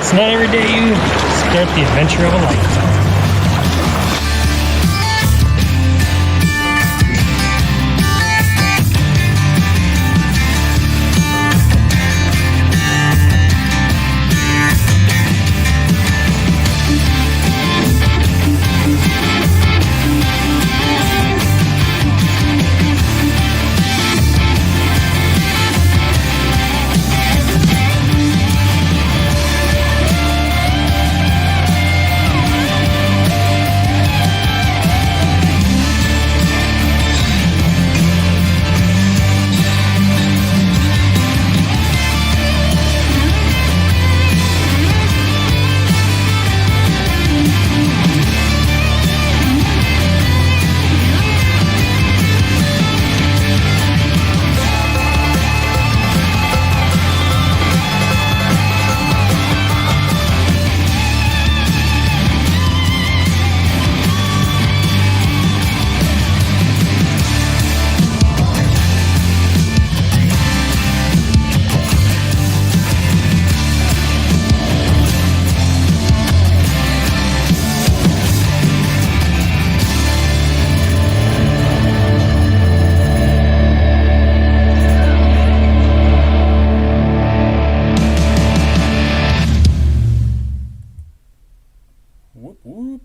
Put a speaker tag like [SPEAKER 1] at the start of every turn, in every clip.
[SPEAKER 1] It's not every day you start the adventure of a lifetime.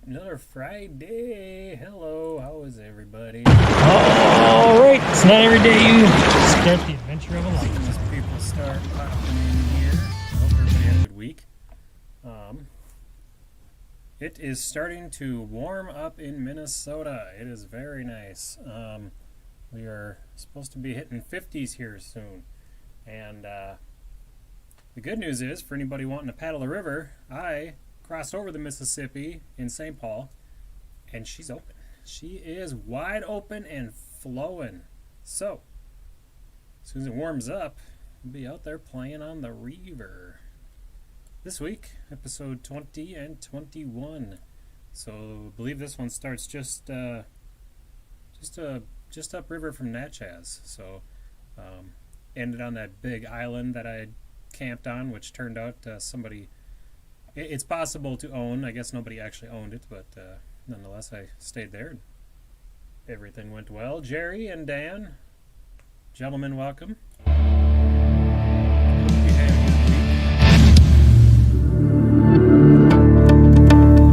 [SPEAKER 1] Another Friday. Hello, how is everybody? Alright, it's not every day you start the adventure of a lifetime. As people start popping in here. I hope everybody had a good week. It is starting to warm up in Minnesota. It is very nice. We are supposed to be hitting 50s here soon. And the good news is, for anybody wanting to paddle the river, I crossed over the Mississippi in St. Paul, and she's open. She is wide open and flowing. So, as soon as it warms up, we'll be out there playing on the river. This week, episode 20 and 21. So, I believe this one starts just upriver from Natchez. So, ended on that big island that I camped on, which turned out somebody. It's possible to own. I guess nobody actually owned it, but nonetheless, I stayed there. Everything went well. Jerry and Dan, gentlemen, welcome.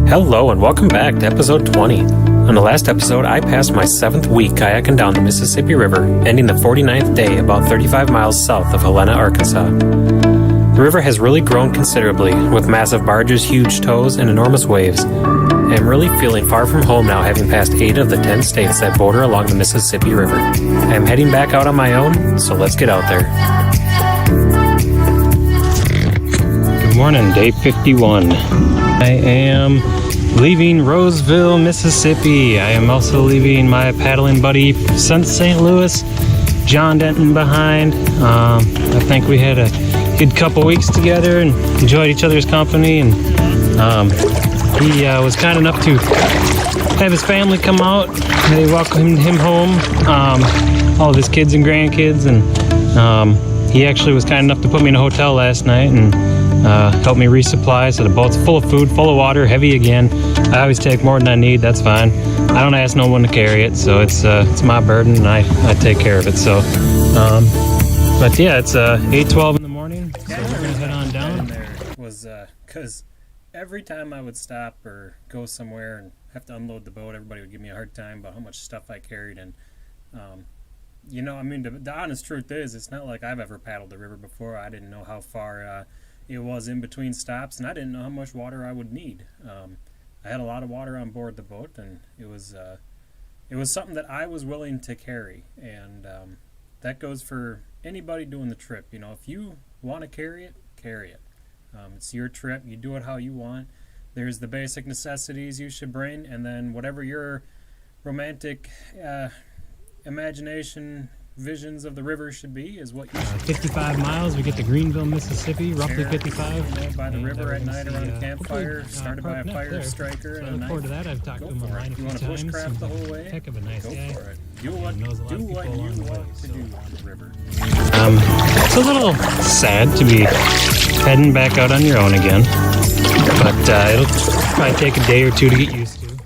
[SPEAKER 1] Hello, and welcome back to episode 20. On the last episode, I passed my 7th week kayaking down the Mississippi River, ending the 49th day about 35 miles south of Helena, Arkansas. The river has really grown considerably, with massive barges, huge tows, and enormous waves. I am really feeling far from home now, having passed 8 of the 10 states that border along the Mississippi River. I am heading back out on my own, so let's get out there. Good morning, day 51. I am leaving Roseville, Mississippi. I am also leaving my paddling buddy since St. Louis, John Denton, behind. I think we had a good couple weeks together and enjoyed each other's company, and he was kind enough to have his family come out. They welcomed him home, all of his kids and grandkids, and he actually was kind enough to put me in a hotel last night and help me resupply. So the boat's full of food, full of water, heavy again. I always take more than I need. That's fine. I don't ask no one to carry it, so it's my burden, and I take care of it. So but yeah, it's 8:12 in the morning, so we're gonna head on down. There was because every time I would stop or go somewhere and have to unload the boat, everybody would give me a hard time about how much stuff I carried. And the honest truth is, it's not like I've ever paddled the river before. I didn't know how far it was in between stops, and I didn't know how much water I would need. I had a lot of water on board the boat, and it was something that I was willing to carry, and that goes for anybody doing the trip. You know, if you want to carry it, carry it. It's your trip. You do it how you want. There's the basic necessities you should bring, and then whatever your romantic imagination visions of the river should be is what you should 55 miles, we get to Greenville, Mississippi, roughly 55. By the river at night around a campfire, started by a fire striker. So I look forward to that. I've talked to him online a few times. You want to bushcraft the whole way? Heck of a nice guy. Go for it. Do what you want to do on the river. It's a little sad to be heading back out on your own again. but it'll probably take a day or two to get used to.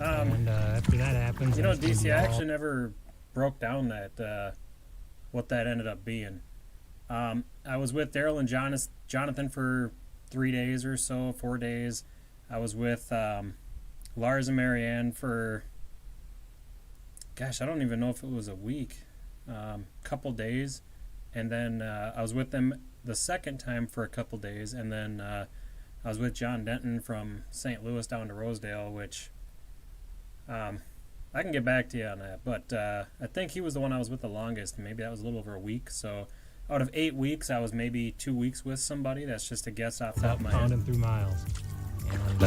[SPEAKER 1] And after that happens,
[SPEAKER 2] you know, DC, I actually never broke down that what that ended up being. I was with Daryl and Jonathan for 3 days or so, 4 days. I was with Lars and Marianne for, gosh, I don't even know if it was a week, couple days, and then I was with them the second time for a couple days, and then I was with John Denton from St. Louis down to Rosedale, which I can get back to you on that, but I think he was the one I was with the longest, and maybe that was a little over a week. So out of 8 weeks, I was maybe 2 weeks with somebody. That's just a guess off the top of my head.
[SPEAKER 1] Pounding through miles. And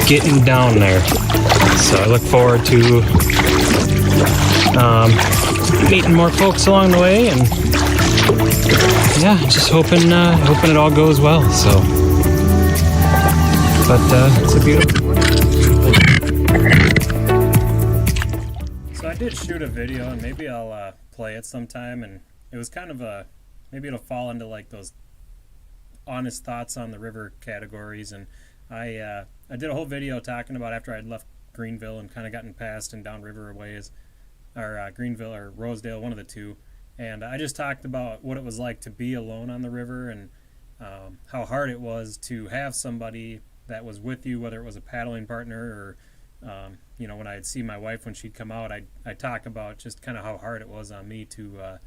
[SPEAKER 1] getting down there. So I look forward to meeting more folks along the way, and yeah, just hoping it all goes well. So, but it's a beautiful.
[SPEAKER 2] So I did shoot a video, and maybe I'll play it sometime. And it was kind of maybe it'll fall into like those honest thoughts on the river categories. And I did a whole video talking about after I'd left Greenville and kind of gotten past and down river ways, or Greenville or Rosedale, one of the two. And I just talked about what it was like to be alone on the river, and how hard it was to have somebody that was with you, whether it was a paddling partner or you know, when I'd see my wife when she'd come out, I'd talk about just kind of how hard it was on me to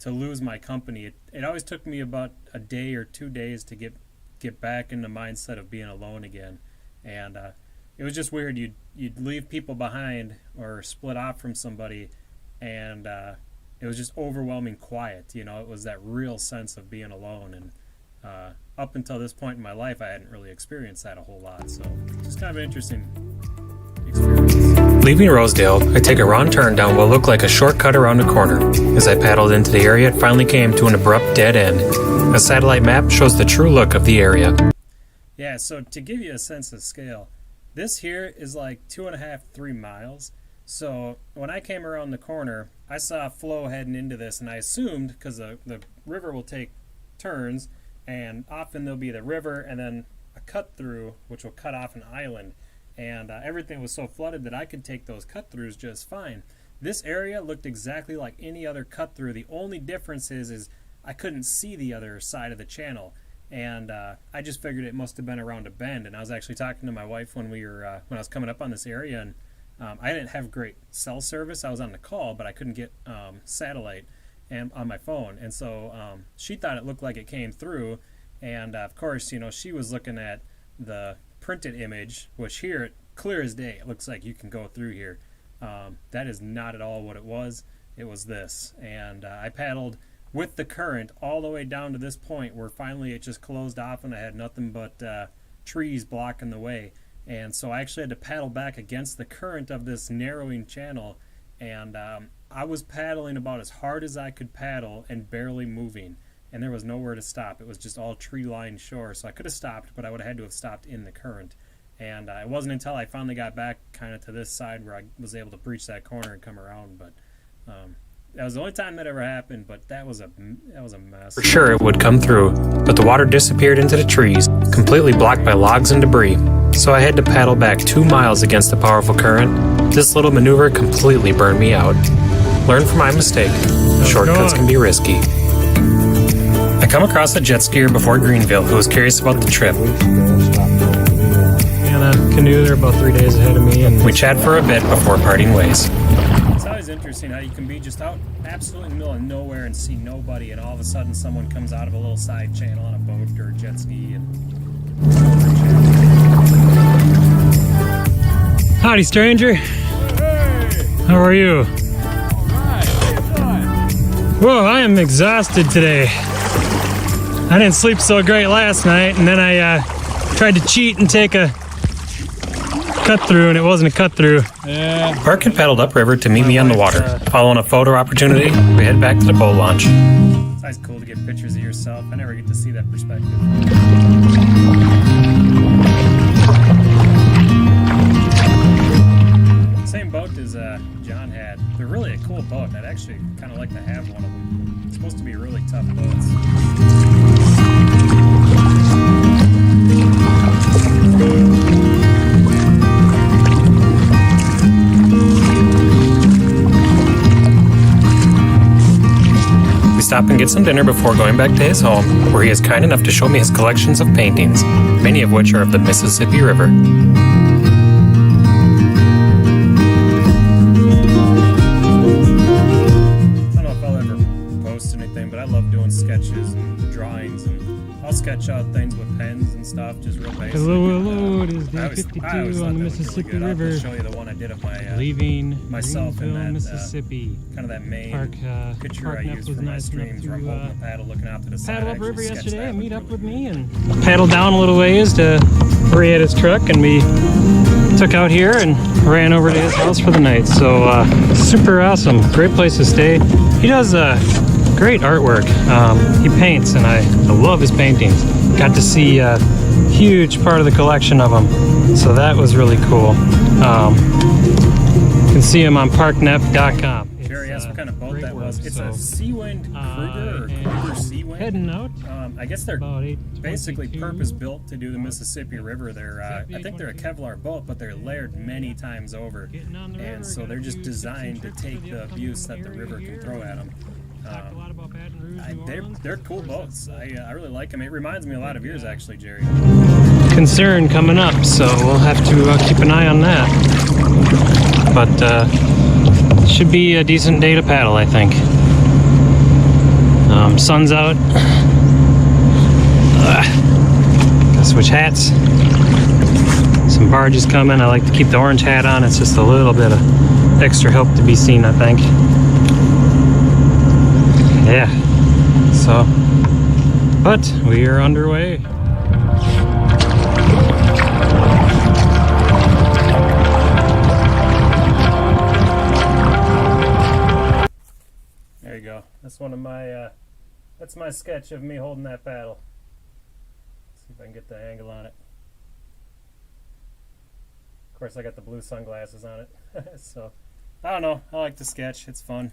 [SPEAKER 2] lose my company. It always took me about a day or 2 days to get back in the mindset of being alone again, and it was just weird. You'd leave people behind or split off from somebody, and it was just overwhelming quiet. You know, it was that real sense of being alone, and up until this point in my life, I hadn't really experienced that a whole lot. So just kind of an interesting experience.
[SPEAKER 1] Leaving Rosedale, I take a wrong turn down what looked like a shortcut around a corner. As I paddled into the area, it finally came to an abrupt dead end. A satellite map shows the true look of the area.
[SPEAKER 2] Yeah, so to give you a sense of scale, this here is like 2.5, 3 miles. So when I came around the corner, I saw a flow heading into this, and I assumed, because the river will take turns, and often there'll be the river and then a cut through, which will cut off an island. And everything was so flooded that I could take those cut throughs just fine. This area looked exactly like any other cut through. The only difference is I couldn't see the other side of the channel, and I just figured it must have been around a bend. And I was actually talking to my wife when I was coming up on this area, and I didn't have great cell service. I was on the call, but I couldn't get satellite and on my phone, and so she thought it looked like it came through. And of course, you know, she was looking at the printed image, which here, clear as day, it looks like you can go through here. That is not at all what it was. It was this, and I paddled with the current all the way down to this point where finally it just closed off, and I had nothing but trees blocking the way. And so I actually had to paddle back against the current of this narrowing channel, and I was paddling about as hard as I could paddle and barely moving, and there was nowhere to stop. It was just all tree-lined shore, so I could have stopped, but I would have had to have stopped in the current. And it wasn't until I finally got back kind of to this side where I was able to breach that corner and come around. But that was the only time that ever happened, but that was a mess.
[SPEAKER 1] For sure it would come through, but the water disappeared into the trees, completely blocked by logs and debris. So I had to paddle back 2 miles against the powerful current. This little maneuver completely burned me out. Learn from my mistake. Shortcuts can be risky. I come across a jet skier before Greenville who was curious about the trip. And a canoe, they're about 3 days ahead of me, and we chat for a bit before parting ways.
[SPEAKER 2] It's always interesting how you can be just out absolutely in the middle of nowhere and see nobody, and all of a sudden someone comes out of a little side channel on a boat or a jet ski.
[SPEAKER 1] Howdy, stranger.
[SPEAKER 2] Hey!
[SPEAKER 1] How are you?
[SPEAKER 2] All right. How you doing?
[SPEAKER 1] Whoa, I am exhausted today. I didn't sleep so great last night, and then I tried to cheat and take a cut through, and it wasn't a cut through.
[SPEAKER 2] Yeah.
[SPEAKER 1] Park had paddled upriver to meet me on the water. Following a photo opportunity, we head back to the boat launch.
[SPEAKER 2] It's always cool to get pictures of yourself. I never get to see that perspective. Same boat as John had. They're really a cool boat. I'd actually kind of like to have one of them. It's supposed to be really tough boats.
[SPEAKER 1] stop and get some dinner before going back to his home, where he is kind enough to show me his collections of paintings, many of which are of the Mississippi River.
[SPEAKER 2] Sketches and drawings, and I'll sketch out things with pens and stuff, just real basic.
[SPEAKER 1] Hello, it is day
[SPEAKER 2] I always
[SPEAKER 1] 52
[SPEAKER 2] thought
[SPEAKER 1] on the
[SPEAKER 2] that
[SPEAKER 1] Mississippi
[SPEAKER 2] looked really good.
[SPEAKER 1] River.
[SPEAKER 2] I'll show you the one I did of my
[SPEAKER 1] Leaving
[SPEAKER 2] myself in
[SPEAKER 1] Greenville,
[SPEAKER 2] that
[SPEAKER 1] Mississippi.
[SPEAKER 2] kind of that main
[SPEAKER 1] park.
[SPEAKER 2] picture
[SPEAKER 1] Park
[SPEAKER 2] I
[SPEAKER 1] Nep
[SPEAKER 2] used
[SPEAKER 1] was
[SPEAKER 2] for my
[SPEAKER 1] nice
[SPEAKER 2] streams, where I'm
[SPEAKER 1] enough
[SPEAKER 2] holding
[SPEAKER 1] to
[SPEAKER 2] the paddle looking out to the side.
[SPEAKER 1] paddle up
[SPEAKER 2] I
[SPEAKER 1] river
[SPEAKER 2] actually sketched
[SPEAKER 1] yesterday
[SPEAKER 2] that
[SPEAKER 1] and meet
[SPEAKER 2] really
[SPEAKER 1] up with
[SPEAKER 2] good.
[SPEAKER 1] me and paddle down a little ways to where he had his truck, and we took out here and ran over to his house for the night. So super awesome, great place to stay. He does great artwork. He paints, and I love his paintings. Got to see a huge part of the collection of them, so that was really cool. You can see him on parknep.com.
[SPEAKER 2] Jerry asked what kind of boat that was. It's a Seawind Kruger, or Kruger Seawind.
[SPEAKER 1] Heading out.
[SPEAKER 2] I guess they're
[SPEAKER 1] About
[SPEAKER 2] basically
[SPEAKER 1] 8:22.
[SPEAKER 2] purpose-built to do the Mississippi River. They're, I think they're a Kevlar boat, but they're layered many times over,
[SPEAKER 1] Getting on the river,
[SPEAKER 2] and so
[SPEAKER 1] got a
[SPEAKER 2] they're just
[SPEAKER 1] few
[SPEAKER 2] designed to
[SPEAKER 1] trips
[SPEAKER 2] take
[SPEAKER 1] into
[SPEAKER 2] the
[SPEAKER 1] upper
[SPEAKER 2] abuse that the
[SPEAKER 1] area
[SPEAKER 2] river can
[SPEAKER 1] here.
[SPEAKER 2] throw at them.
[SPEAKER 1] Talked a lot about Baton Rouge, New
[SPEAKER 2] They're
[SPEAKER 1] Orleans.
[SPEAKER 2] cool boats. I really like them. It reminds me a lot of yours, actually, Jerry.
[SPEAKER 1] Concern coming up, so we'll have to keep an eye on that. But should be a decent day to paddle, I think. Sun's out. Gotta switch hats. Some barges coming. I like to keep the orange hat on. It's just a little bit of extra help to be seen, I think. Yeah. So, but we are underway.
[SPEAKER 2] There you go. That's one of my, that's my sketch of me holding that paddle. Let's see if I can get the angle on it. Of course, I got the blue sunglasses on it. So, I don't know. I like to sketch. It's fun.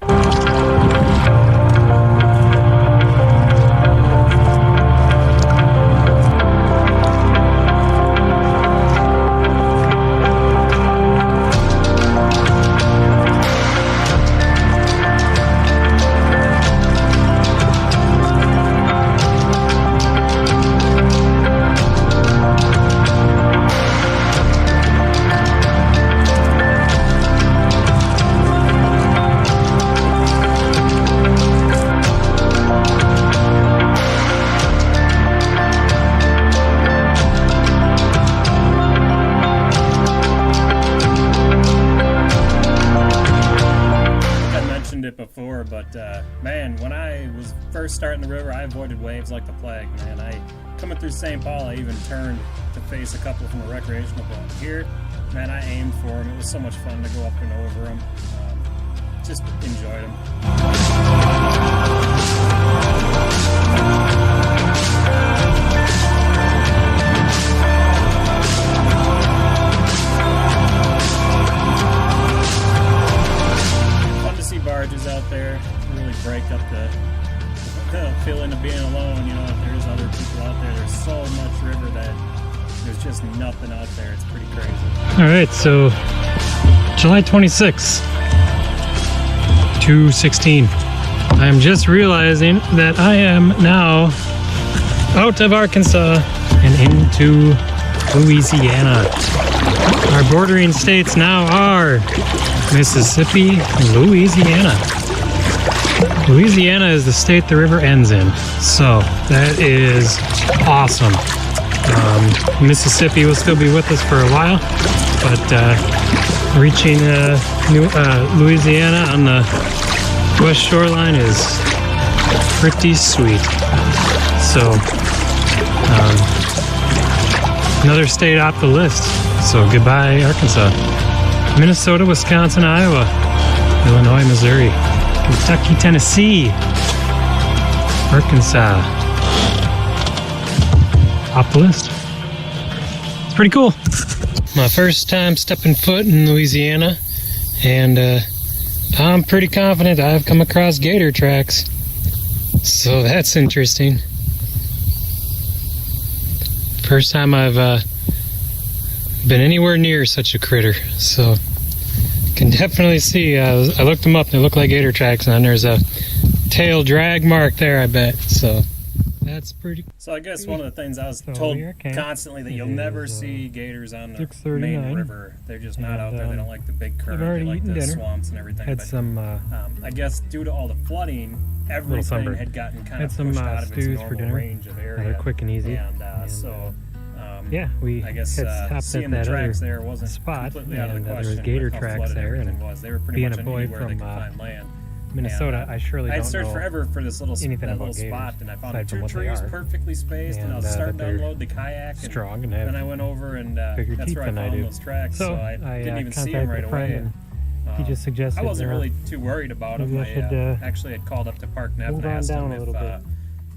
[SPEAKER 2] Before, but man, when I was first starting the river, I avoided waves like the plague, man. Coming through St. Paul, I even turned to face a couple from a recreational boat. Here, man, I aimed for them. It was so much fun to go up and over them. Just enjoyed them. Barges out there really break up the feeling of being alone. You know, if there's other people out there, there's so much river that there's just nothing out there. It's pretty crazy.
[SPEAKER 1] All right, so July 26th, 2:16. I'm just realizing that I am now out of Arkansas and into Louisiana. Our bordering states now are Mississippi and Louisiana. Louisiana is the state the river ends in, so that is awesome. Mississippi will still be with us for a while, but reaching Louisiana on the west shoreline is pretty sweet. So another state off the list. So goodbye, Arkansas. Minnesota, Wisconsin, Iowa, Illinois, Missouri, Kentucky, Tennessee, Arkansas. Off the list. It's pretty cool. My first time stepping foot in Louisiana, and I'm pretty confident I've come across gator tracks. So that's interesting. First time I've been anywhere near such a critter, so can definitely see. I looked them up, they look like gator tracks, and then there's a tail drag mark there, I bet. So that's pretty.
[SPEAKER 2] So I guess one of the things I was
[SPEAKER 1] So
[SPEAKER 2] told
[SPEAKER 1] here, okay.
[SPEAKER 2] constantly that
[SPEAKER 1] It
[SPEAKER 2] you'll never
[SPEAKER 1] is,
[SPEAKER 2] see gators on the
[SPEAKER 1] 6:39.
[SPEAKER 2] main river. They're just not out there. They don't like the big current.
[SPEAKER 1] already
[SPEAKER 2] They like
[SPEAKER 1] eaten
[SPEAKER 2] the
[SPEAKER 1] dinner.
[SPEAKER 2] swamps and everything.
[SPEAKER 1] Had
[SPEAKER 2] But
[SPEAKER 1] some
[SPEAKER 2] I guess due to all the flooding, everything
[SPEAKER 1] sunburn.
[SPEAKER 2] had gotten kind
[SPEAKER 1] Had
[SPEAKER 2] of
[SPEAKER 1] some,
[SPEAKER 2] pushed out of its
[SPEAKER 1] stews for
[SPEAKER 2] normal
[SPEAKER 1] dinner.
[SPEAKER 2] range of area.
[SPEAKER 1] they're quick and easy.
[SPEAKER 2] And,
[SPEAKER 1] And,
[SPEAKER 2] so
[SPEAKER 1] yeah, we
[SPEAKER 2] I guess
[SPEAKER 1] had stopped
[SPEAKER 2] seeing
[SPEAKER 1] at
[SPEAKER 2] the
[SPEAKER 1] that
[SPEAKER 2] tracks
[SPEAKER 1] other
[SPEAKER 2] there wasn't
[SPEAKER 1] spot,
[SPEAKER 2] completely out of
[SPEAKER 1] and
[SPEAKER 2] the
[SPEAKER 1] there was
[SPEAKER 2] question.
[SPEAKER 1] gator
[SPEAKER 2] with how
[SPEAKER 1] tracks
[SPEAKER 2] flooded
[SPEAKER 1] there,
[SPEAKER 2] everything
[SPEAKER 1] and
[SPEAKER 2] was. They were pretty
[SPEAKER 1] being
[SPEAKER 2] much
[SPEAKER 1] a boy
[SPEAKER 2] anywhere they
[SPEAKER 1] from,
[SPEAKER 2] could find land.
[SPEAKER 1] Minnesota.
[SPEAKER 2] And,
[SPEAKER 1] I surely
[SPEAKER 2] I
[SPEAKER 1] don't
[SPEAKER 2] searched
[SPEAKER 1] know
[SPEAKER 2] forever for this little
[SPEAKER 1] anything
[SPEAKER 2] that
[SPEAKER 1] about
[SPEAKER 2] little spot,
[SPEAKER 1] gators,
[SPEAKER 2] and I found
[SPEAKER 1] aside from
[SPEAKER 2] two
[SPEAKER 1] what they
[SPEAKER 2] trees
[SPEAKER 1] are.
[SPEAKER 2] perfectly spaced, and I was
[SPEAKER 1] And,
[SPEAKER 2] starting
[SPEAKER 1] that
[SPEAKER 2] to
[SPEAKER 1] they're
[SPEAKER 2] unload the kayak, and
[SPEAKER 1] strong and
[SPEAKER 2] then I
[SPEAKER 1] have
[SPEAKER 2] went over, and
[SPEAKER 1] bigger
[SPEAKER 2] that's
[SPEAKER 1] teeth
[SPEAKER 2] where I
[SPEAKER 1] than I
[SPEAKER 2] found
[SPEAKER 1] do.
[SPEAKER 2] those tracks.
[SPEAKER 1] So
[SPEAKER 2] I didn't even see
[SPEAKER 1] contacted
[SPEAKER 2] them right
[SPEAKER 1] a friend,
[SPEAKER 2] away.
[SPEAKER 1] and he just suggested
[SPEAKER 2] I wasn't really too worried about them.
[SPEAKER 1] maybe I should,
[SPEAKER 2] I actually had called up to ParkNet
[SPEAKER 1] move
[SPEAKER 2] and
[SPEAKER 1] on
[SPEAKER 2] asked
[SPEAKER 1] down
[SPEAKER 2] him
[SPEAKER 1] a little
[SPEAKER 2] if
[SPEAKER 1] bit.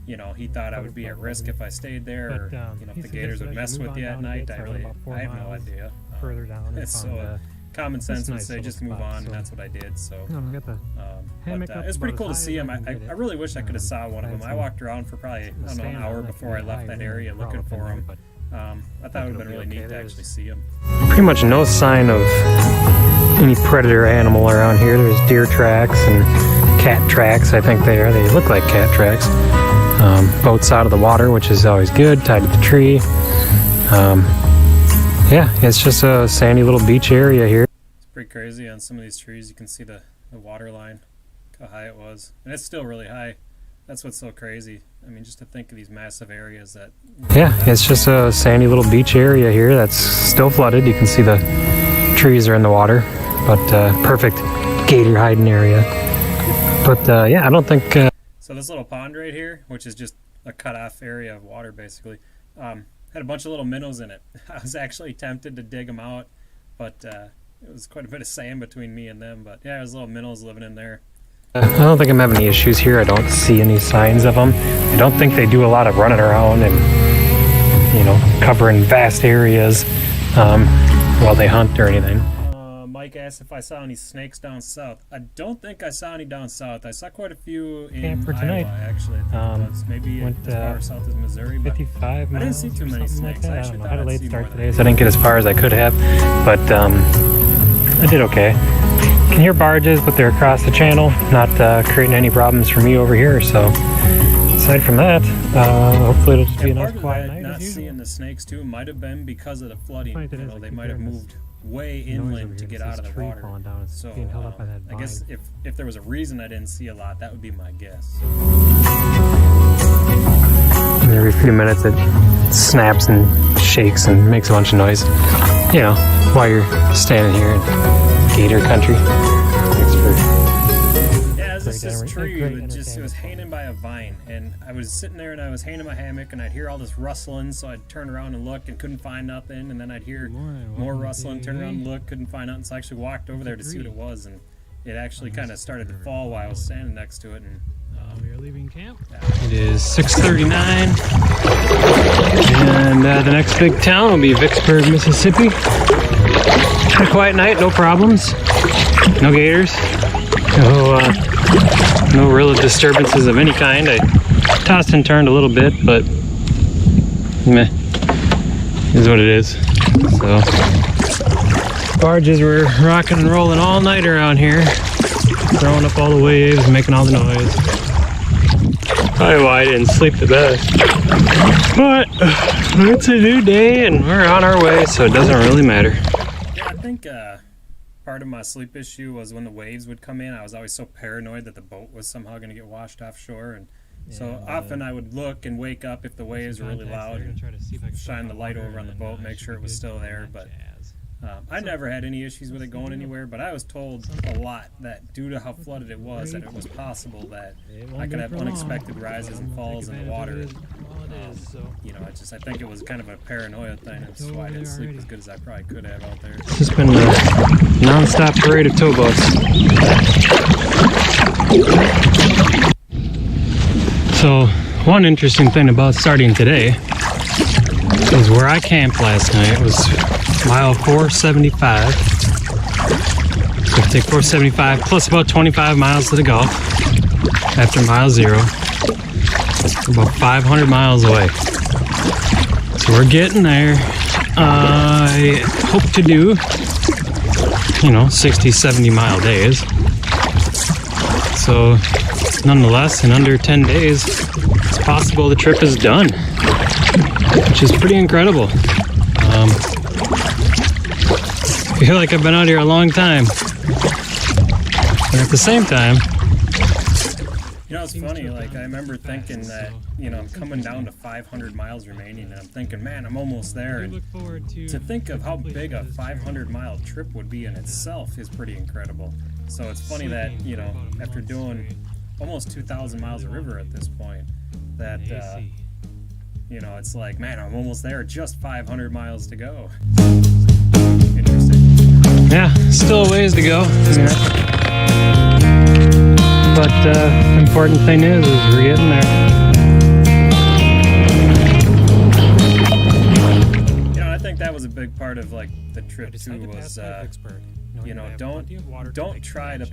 [SPEAKER 2] you know, he thought I would be at risk if I stayed there, or
[SPEAKER 1] But,
[SPEAKER 2] if
[SPEAKER 1] he
[SPEAKER 2] the gators
[SPEAKER 1] suggested
[SPEAKER 2] would
[SPEAKER 1] I
[SPEAKER 2] mess
[SPEAKER 1] should
[SPEAKER 2] with
[SPEAKER 1] move
[SPEAKER 2] you
[SPEAKER 1] on
[SPEAKER 2] at
[SPEAKER 1] down a
[SPEAKER 2] night.
[SPEAKER 1] bit, so I went about 4
[SPEAKER 2] I have no
[SPEAKER 1] miles
[SPEAKER 2] idea.
[SPEAKER 1] further down. And
[SPEAKER 2] So
[SPEAKER 1] found,
[SPEAKER 2] common sense would
[SPEAKER 1] nice
[SPEAKER 2] say
[SPEAKER 1] little
[SPEAKER 2] just move
[SPEAKER 1] spot,
[SPEAKER 2] on,
[SPEAKER 1] so-
[SPEAKER 2] and that's what I did. So.
[SPEAKER 1] I got the hammock
[SPEAKER 2] But
[SPEAKER 1] up
[SPEAKER 2] it was pretty
[SPEAKER 1] about
[SPEAKER 2] cool
[SPEAKER 1] as
[SPEAKER 2] to
[SPEAKER 1] high
[SPEAKER 2] see
[SPEAKER 1] as
[SPEAKER 2] him.
[SPEAKER 1] I can get
[SPEAKER 2] I
[SPEAKER 1] it.
[SPEAKER 2] really wish I could have saw one of
[SPEAKER 1] had
[SPEAKER 2] them. I
[SPEAKER 1] some
[SPEAKER 2] walked around for probably, I don't know, an
[SPEAKER 1] stand
[SPEAKER 2] hour
[SPEAKER 1] on it
[SPEAKER 2] before I
[SPEAKER 1] pretty
[SPEAKER 2] left
[SPEAKER 1] high,
[SPEAKER 2] that
[SPEAKER 1] really,
[SPEAKER 2] area
[SPEAKER 1] crawl
[SPEAKER 2] looking
[SPEAKER 1] up in
[SPEAKER 2] for
[SPEAKER 1] there,
[SPEAKER 2] him.
[SPEAKER 1] but
[SPEAKER 2] I thought it would have been
[SPEAKER 1] it'll be
[SPEAKER 2] really
[SPEAKER 1] okay.
[SPEAKER 2] neat to
[SPEAKER 1] There's-
[SPEAKER 2] actually see him.
[SPEAKER 1] Pretty much no sign of any predator animal around here. There's deer tracks and cat tracks. I think they are. They look like cat tracks. Boats out of the water, which is always good, tied to the tree. Yeah, it's just a sandy little beach area here.
[SPEAKER 2] It's pretty crazy. On some of these trees, you can see the water line, how high it was. And it's still really high. That's what's so crazy. I mean, just to think of these massive areas that...
[SPEAKER 1] Yeah, it's just a sandy little beach area here that's still flooded. You can see the trees are in the water, but perfect gator hiding area. But yeah, I don't think...
[SPEAKER 2] So this little pond right here, which is just a cut-off area of water, basically, had a bunch of little minnows in it. I was actually tempted to dig them out, but it was quite a bit of sand between me and them. But yeah, there's little minnows living in there.
[SPEAKER 1] I don't think I'm having any issues here. I don't see any signs of them. I don't think they do a lot of running around and, you know, covering vast areas while they hunt or anything.
[SPEAKER 2] Mike asked if I saw any snakes down south. I don't think I saw any down south. I saw quite a few in
[SPEAKER 1] Camp for
[SPEAKER 2] Iowa,
[SPEAKER 1] tonight.
[SPEAKER 2] actually. I think it was. Maybe
[SPEAKER 1] went,
[SPEAKER 2] as far south as Missouri. But
[SPEAKER 1] 55 miles.
[SPEAKER 2] I didn't see too
[SPEAKER 1] or
[SPEAKER 2] many
[SPEAKER 1] something like
[SPEAKER 2] snakes.
[SPEAKER 1] that.
[SPEAKER 2] I
[SPEAKER 1] I
[SPEAKER 2] actually
[SPEAKER 1] don't know. I
[SPEAKER 2] thought
[SPEAKER 1] had a
[SPEAKER 2] I'd
[SPEAKER 1] late
[SPEAKER 2] see
[SPEAKER 1] start
[SPEAKER 2] more
[SPEAKER 1] today,
[SPEAKER 2] than
[SPEAKER 1] so I didn't get as far as I could have. But I did okay. Can hear barges, but they're across the channel, not creating any problems for me over here. So aside from that, hopefully it'll just be a nice
[SPEAKER 2] part of
[SPEAKER 1] quiet
[SPEAKER 2] that,
[SPEAKER 1] night
[SPEAKER 2] not
[SPEAKER 1] as usual.
[SPEAKER 2] seeing the snakes too might have been because of the flooding.
[SPEAKER 1] Funny thing
[SPEAKER 2] You
[SPEAKER 1] is,
[SPEAKER 2] know,
[SPEAKER 1] I
[SPEAKER 2] they
[SPEAKER 1] keep
[SPEAKER 2] might have
[SPEAKER 1] hearing this
[SPEAKER 2] moved way
[SPEAKER 1] noise over
[SPEAKER 2] inland to
[SPEAKER 1] here.
[SPEAKER 2] get
[SPEAKER 1] It's
[SPEAKER 2] out of
[SPEAKER 1] this
[SPEAKER 2] the
[SPEAKER 1] tree
[SPEAKER 2] water.
[SPEAKER 1] falling down. It's
[SPEAKER 2] So
[SPEAKER 1] being held up by that
[SPEAKER 2] I guess
[SPEAKER 1] vine.
[SPEAKER 2] if there was a reason I didn't see a lot, that would be my guess.
[SPEAKER 1] And every few minutes it snaps and shakes and makes a bunch of noise. You know, while you're standing here in gator country. Thanks for...
[SPEAKER 2] Yeah, it was just this
[SPEAKER 1] Great
[SPEAKER 2] tree that
[SPEAKER 1] entertainment.
[SPEAKER 2] it was hanging by a vine, and I was sitting there and I was hanging my hammock, and I'd hear all this rustling, so I'd turn around and look and couldn't find nothing, and then I'd hear more rustling, turn around and look, couldn't find nothing, so I actually walked over there to see what it was, and it actually kind of started to fall while I was standing next to it, and
[SPEAKER 1] we are leaving camp. It is 6:39, and the next big town will be Vicksburg, Mississippi. Had a quiet night, no problems, no gators, no real disturbances of any kind. I tossed and turned a little bit, but meh, is what it is. So barges were rocking and rolling all night around here, throwing up all the waves, making all the noise. Probably why I didn't sleep the best. But it's a new day and we're on our way, so it doesn't really matter.
[SPEAKER 2] yeah, I think part of my sleep issue was when the waves would come in, I was always so paranoid that the boat was somehow going to get washed offshore, and so often I would look and wake up if the waves were really loud and shine the light over on the boat, make sure it was still there. But I never had any issues with it going anywhere, but I was told a lot that due to how flooded it was, that it was possible that I could have unexpected rises and falls in the water. You know, I think it was kind of a paranoia thing. That's why I didn't sleep as good as I probably could have out there.
[SPEAKER 1] It's just been a non-stop parade of tow boats. So, one interesting thing about starting today is where I camped last night was mile 475. So take 475 plus about 25 miles to the Gulf after mile 0. About 500 miles away. So we're getting there. I hope to do, 60, 70 mile days. So nonetheless, in under 10 days, it's possible the trip is done, which is pretty incredible. I feel like I've been out here a long time, and at the same time,
[SPEAKER 2] you know, it's funny, like, I remember thinking that, you know, I'm coming down to 500 miles remaining, and I'm thinking, man, I'm almost there. And to think of how big a 500-mile trip would be in itself is pretty incredible. So it's funny that, you know, after doing almost 2,000 miles of river at this point, that, you know, it's like, man, I'm almost there, just 500 miles to go. Interesting.
[SPEAKER 1] yeah, still a ways to go. But important thing is we're getting there.
[SPEAKER 2] You know, I think that was a big part of like the trip too. Was you know, don't try to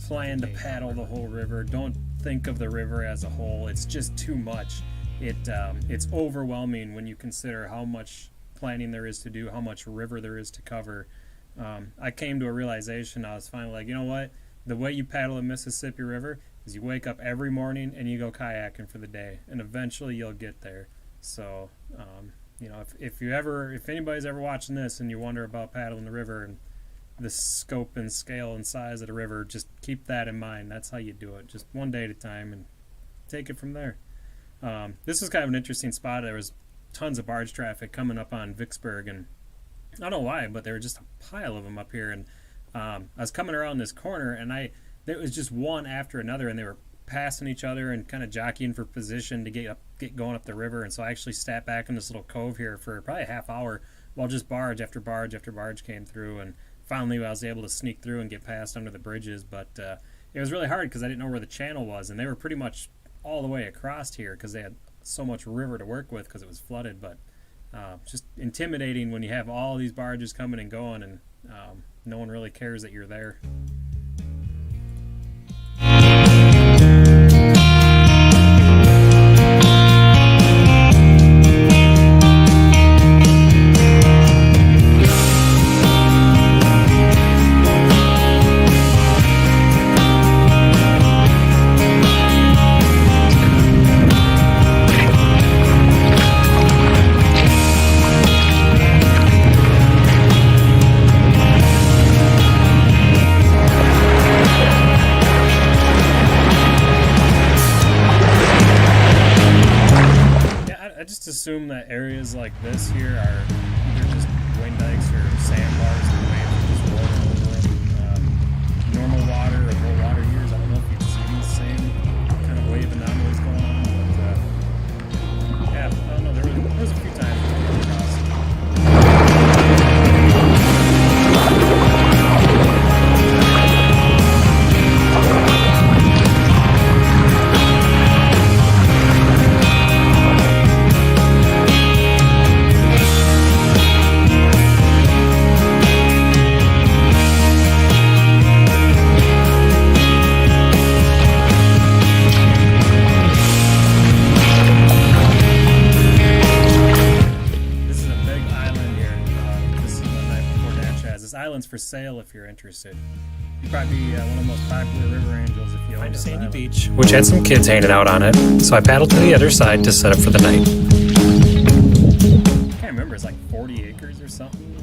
[SPEAKER 2] plan to paddle the whole river. Don't think of the river as a whole. It's just too much. It's overwhelming when you consider how much planning there is to do, how much river there is to cover. I came to a realization. I was finally like, you know what? The way you paddle the Mississippi River is you wake up every morning and you go kayaking for the day, and eventually you'll get there. So, you know, if anybody's ever watching this and you wonder about paddling the river and the scope and scale and size of the river, just keep that in mind. That's how you do it. Just one day at a time and take it from there. This was kind of an interesting spot. There was tons of barge traffic coming up on Vicksburg, and I don't know why, but there were just a pile of them up here. And I was coming around this corner, and there was just one after another, and they were passing each other and kind of jockeying for position to get going up the river. And so I actually sat back in this little cove here for probably a half hour while just barge after barge after barge came through. And finally I was able to sneak through and get past under the bridges. But it was really hard because I didn't know where the channel was, and they were pretty much all the way across here because they had so much river to work with because it was flooded. But just intimidating when you have all these barges coming and going, and no one really cares that you're there. Assume that areas like this here are either just wing dikes or sandbars and waves are just rolling over them. Normal water or low water years, I don't know if you've seen the same kind of wave anomalies going on, but yeah, I don't know. There was a few times we came across. For sale if you're interested. You'd probably be one of the most popular river angels if you own this island. Beach, which had some kids hanging out on it, so I paddled to the other side to set up for the night. I can't remember, it's like 40 acres or something.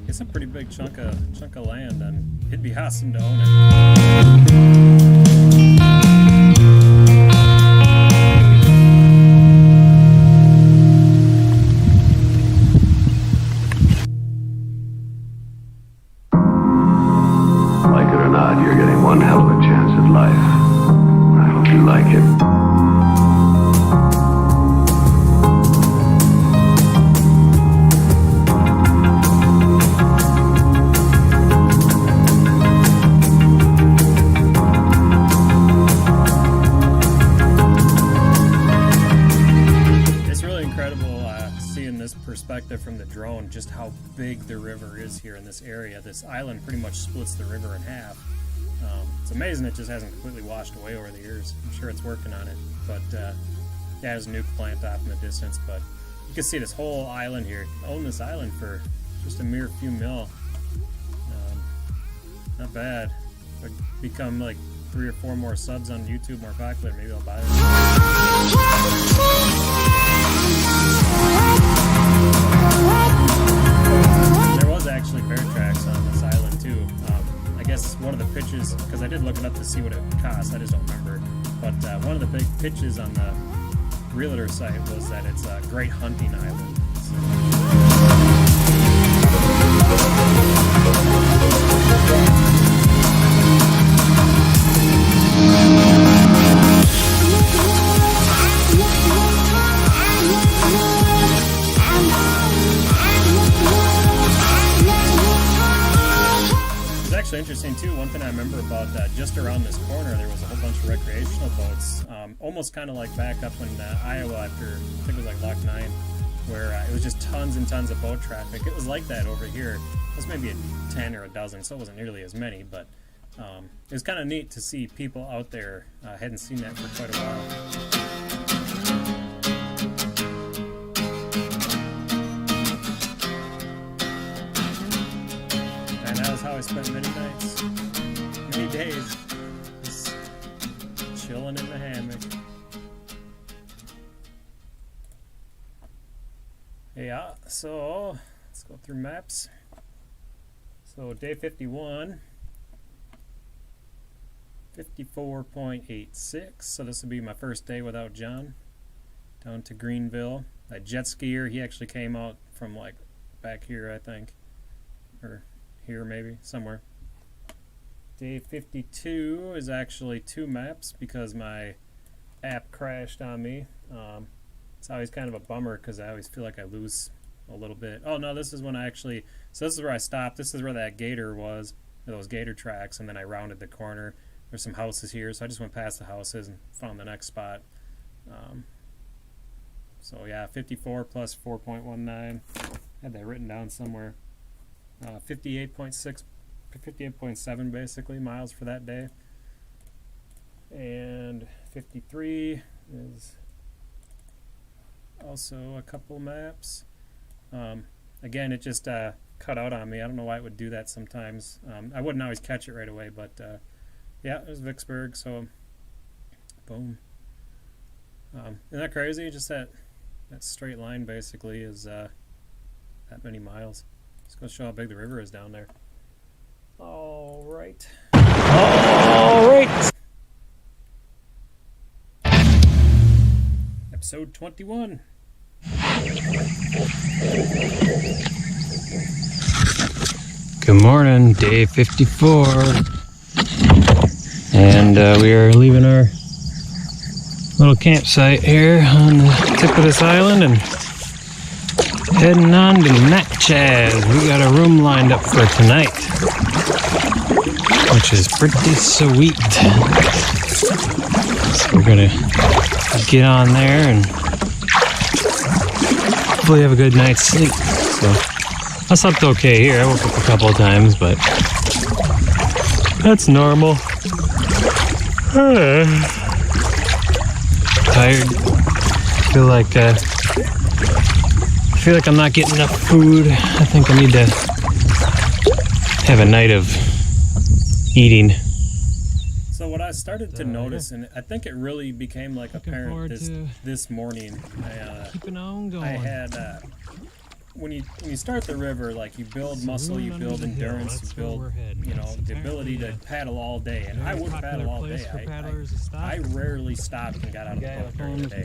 [SPEAKER 2] It's a pretty big chunk of land, and it'd be awesome to own it.
[SPEAKER 3] You're getting one hell of a chance at life. I hope you like it.
[SPEAKER 2] It's really incredible seeing this perspective from the drone, just how big the river is here in this area. This island pretty much splits the river in half. It's amazing it just hasn't completely washed away over the years. I'm sure it's working on it, but yeah, there's a nuke plant off in the distance. But you can see this whole island here. Own this island for just a mere few mil. Not bad. But become like 3 or 4 more subs on YouTube more popular, maybe I'll buy it. There was actually bear tracks on this island too. I guess one of the pitches, because I did look it up to see what it cost, I just don't remember. But one of the big pitches on the realtor site was that it's a great hunting island. Interesting too. One thing I remember about just around this corner, there was a whole bunch of recreational boats, almost kind of like back up in Iowa after, I think it was like Loch 9, where it was just tons and tons of boat traffic. It was like that over here. It was maybe 10 or a dozen, so it wasn't nearly as many, but it was kind of neat to see people out there. I hadn't seen that for quite a while. How I spent many nights, many days, just chilling in the hammock. Yeah, so let's go through maps. So day 51, 54.86. So this will be my first day without John. Down to Greenville. A jet skier, he actually came out from like back here, I think, or here maybe, somewhere. Day 52 is actually 2 maps because my app crashed on me. It's always kind of a bummer because I always feel like I lose a little bit. Oh no, this is when I actually, so this is where I stopped. This is where that gator was, those gator tracks, and then I rounded the corner. There's some houses here, so I just went past the houses and found the next spot. So yeah, 54 plus 4.19. Had that written down somewhere. 58.7 basically miles for that day, and 53 is also a couple maps. Again, it just cut out on me. I don't know why it would do that sometimes. I wouldn't always catch it right away, but yeah, it was Vicksburg, so boom. Isn't that crazy? Just that straight line basically is that many miles. Just gonna show how big the river is down there. All right. Episode 21.
[SPEAKER 1] Good morning, day 54. And we are leaving our little campsite here on the tip of this island and heading on to Natchez. We got a room lined up for tonight, which is pretty sweet. So we're gonna get on there and hopefully have a good night's sleep. So I slept okay here. I woke up a couple of times, but that's normal. Tired. I feel like I'm not getting enough food. I think I need to have a night of eating.
[SPEAKER 2] So what I started to notice, and I think it really became like apparent this morning,
[SPEAKER 1] Keeping on going.
[SPEAKER 2] I had when you start the river, like you build muscle, you build endurance, you build the ability to paddle all day. And I would paddle all day. I rarely stopped and got out of the boat during the day.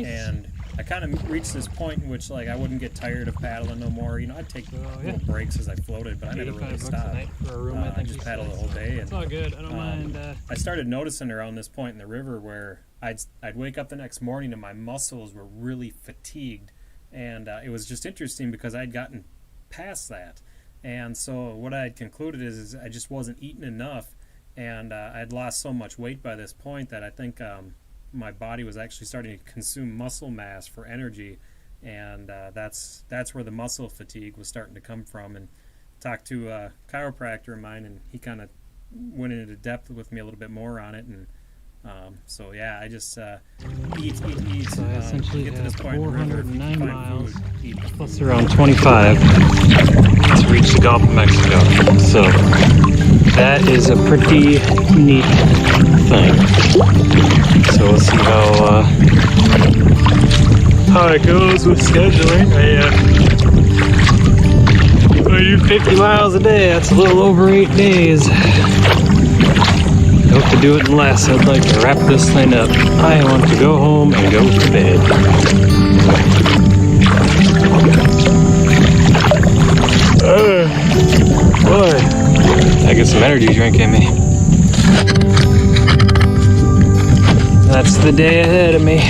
[SPEAKER 2] And I kind of reached this point in which like I wouldn't get tired of paddling no more. I'd take little breaks as I floated, but I never really stopped. I just paddled the whole day. And,
[SPEAKER 1] it's all good. I don't mind.
[SPEAKER 2] I started noticing around this point in the river where I'd wake up the next morning and my muscles were really fatigued. And it was just interesting because I'd gotten past that. And so what I had concluded is I just wasn't eating enough. And I'd lost so much weight by this point that I think my body was actually starting to consume muscle mass for energy. And that's where the muscle fatigue was starting to come from. And talked to a chiropractor of mine, and he kind of went into depth with me a little bit more on it. And so yeah, I just eat.
[SPEAKER 1] So I essentially
[SPEAKER 2] get to this
[SPEAKER 1] have
[SPEAKER 2] point
[SPEAKER 1] 409 miles,
[SPEAKER 2] food,
[SPEAKER 1] plus around 25 to reach the Gulf of Mexico. So that is a pretty neat thing. So we'll see how it goes with scheduling. I do 50 miles a day. That's a little over 8 days. I hope to do it in less. I'd like to wrap this thing up. I want to go home and go to bed. Boy, I get some energy drink in me. That's the day ahead of me.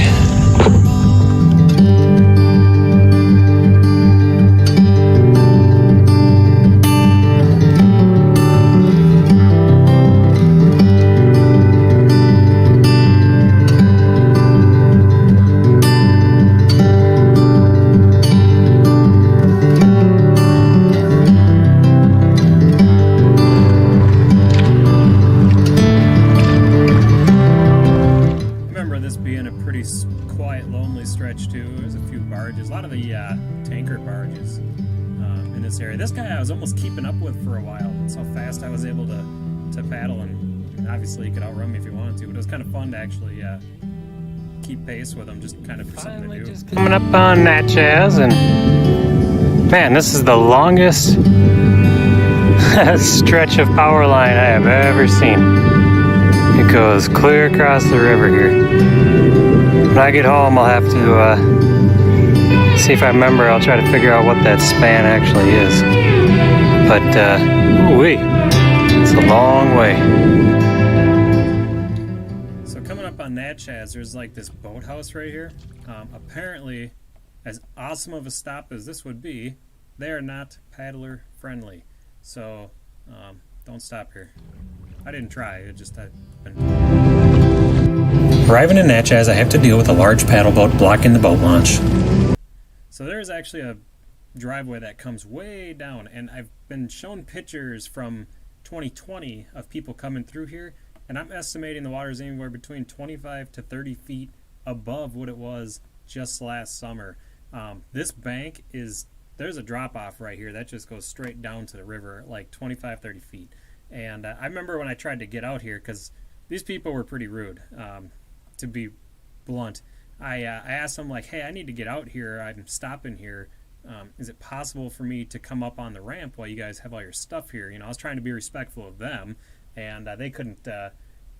[SPEAKER 2] Quiet, lonely stretch too. There's a few barges, a lot of the tanker barges in this area. This guy I was almost keeping up with for a while. That's how fast I was able to paddle, and obviously he could outrun me if he wanted to. But it was kind of fun to actually keep pace with him, just kind of for something to do.
[SPEAKER 1] Coming up on Natchez, and man, this is the longest stretch of power line I have ever seen. It goes clear across the river here. When I get home, I'll have to see if I remember. I'll try to figure out what that span actually is. But, ooh-wee, it's a long way.
[SPEAKER 2] So coming up on Natchez, there's like this boathouse right here. Apparently, as awesome of a stop as this would be, they are not paddler friendly. So, don't stop here. I didn't try, it just I've been... Arriving in Natchez, I have to deal with a large paddle boat blocking the boat launch. So there's actually a driveway that comes way down, and I've been shown pictures from 2020 of people coming through here, and I'm estimating the water is anywhere between 25 to 30 feet above what it was just last summer. This bank is, there's a drop off right here that just goes straight down to the river, like 25, 30 feet. And I remember when I tried to get out here, because these people were pretty rude, to be blunt. I asked them, like, hey, I need to get out here. I'm stopping here. Is it possible for me to come up on the ramp while you guys have all your stuff here? You know, I was trying to be respectful of them, and they couldn't,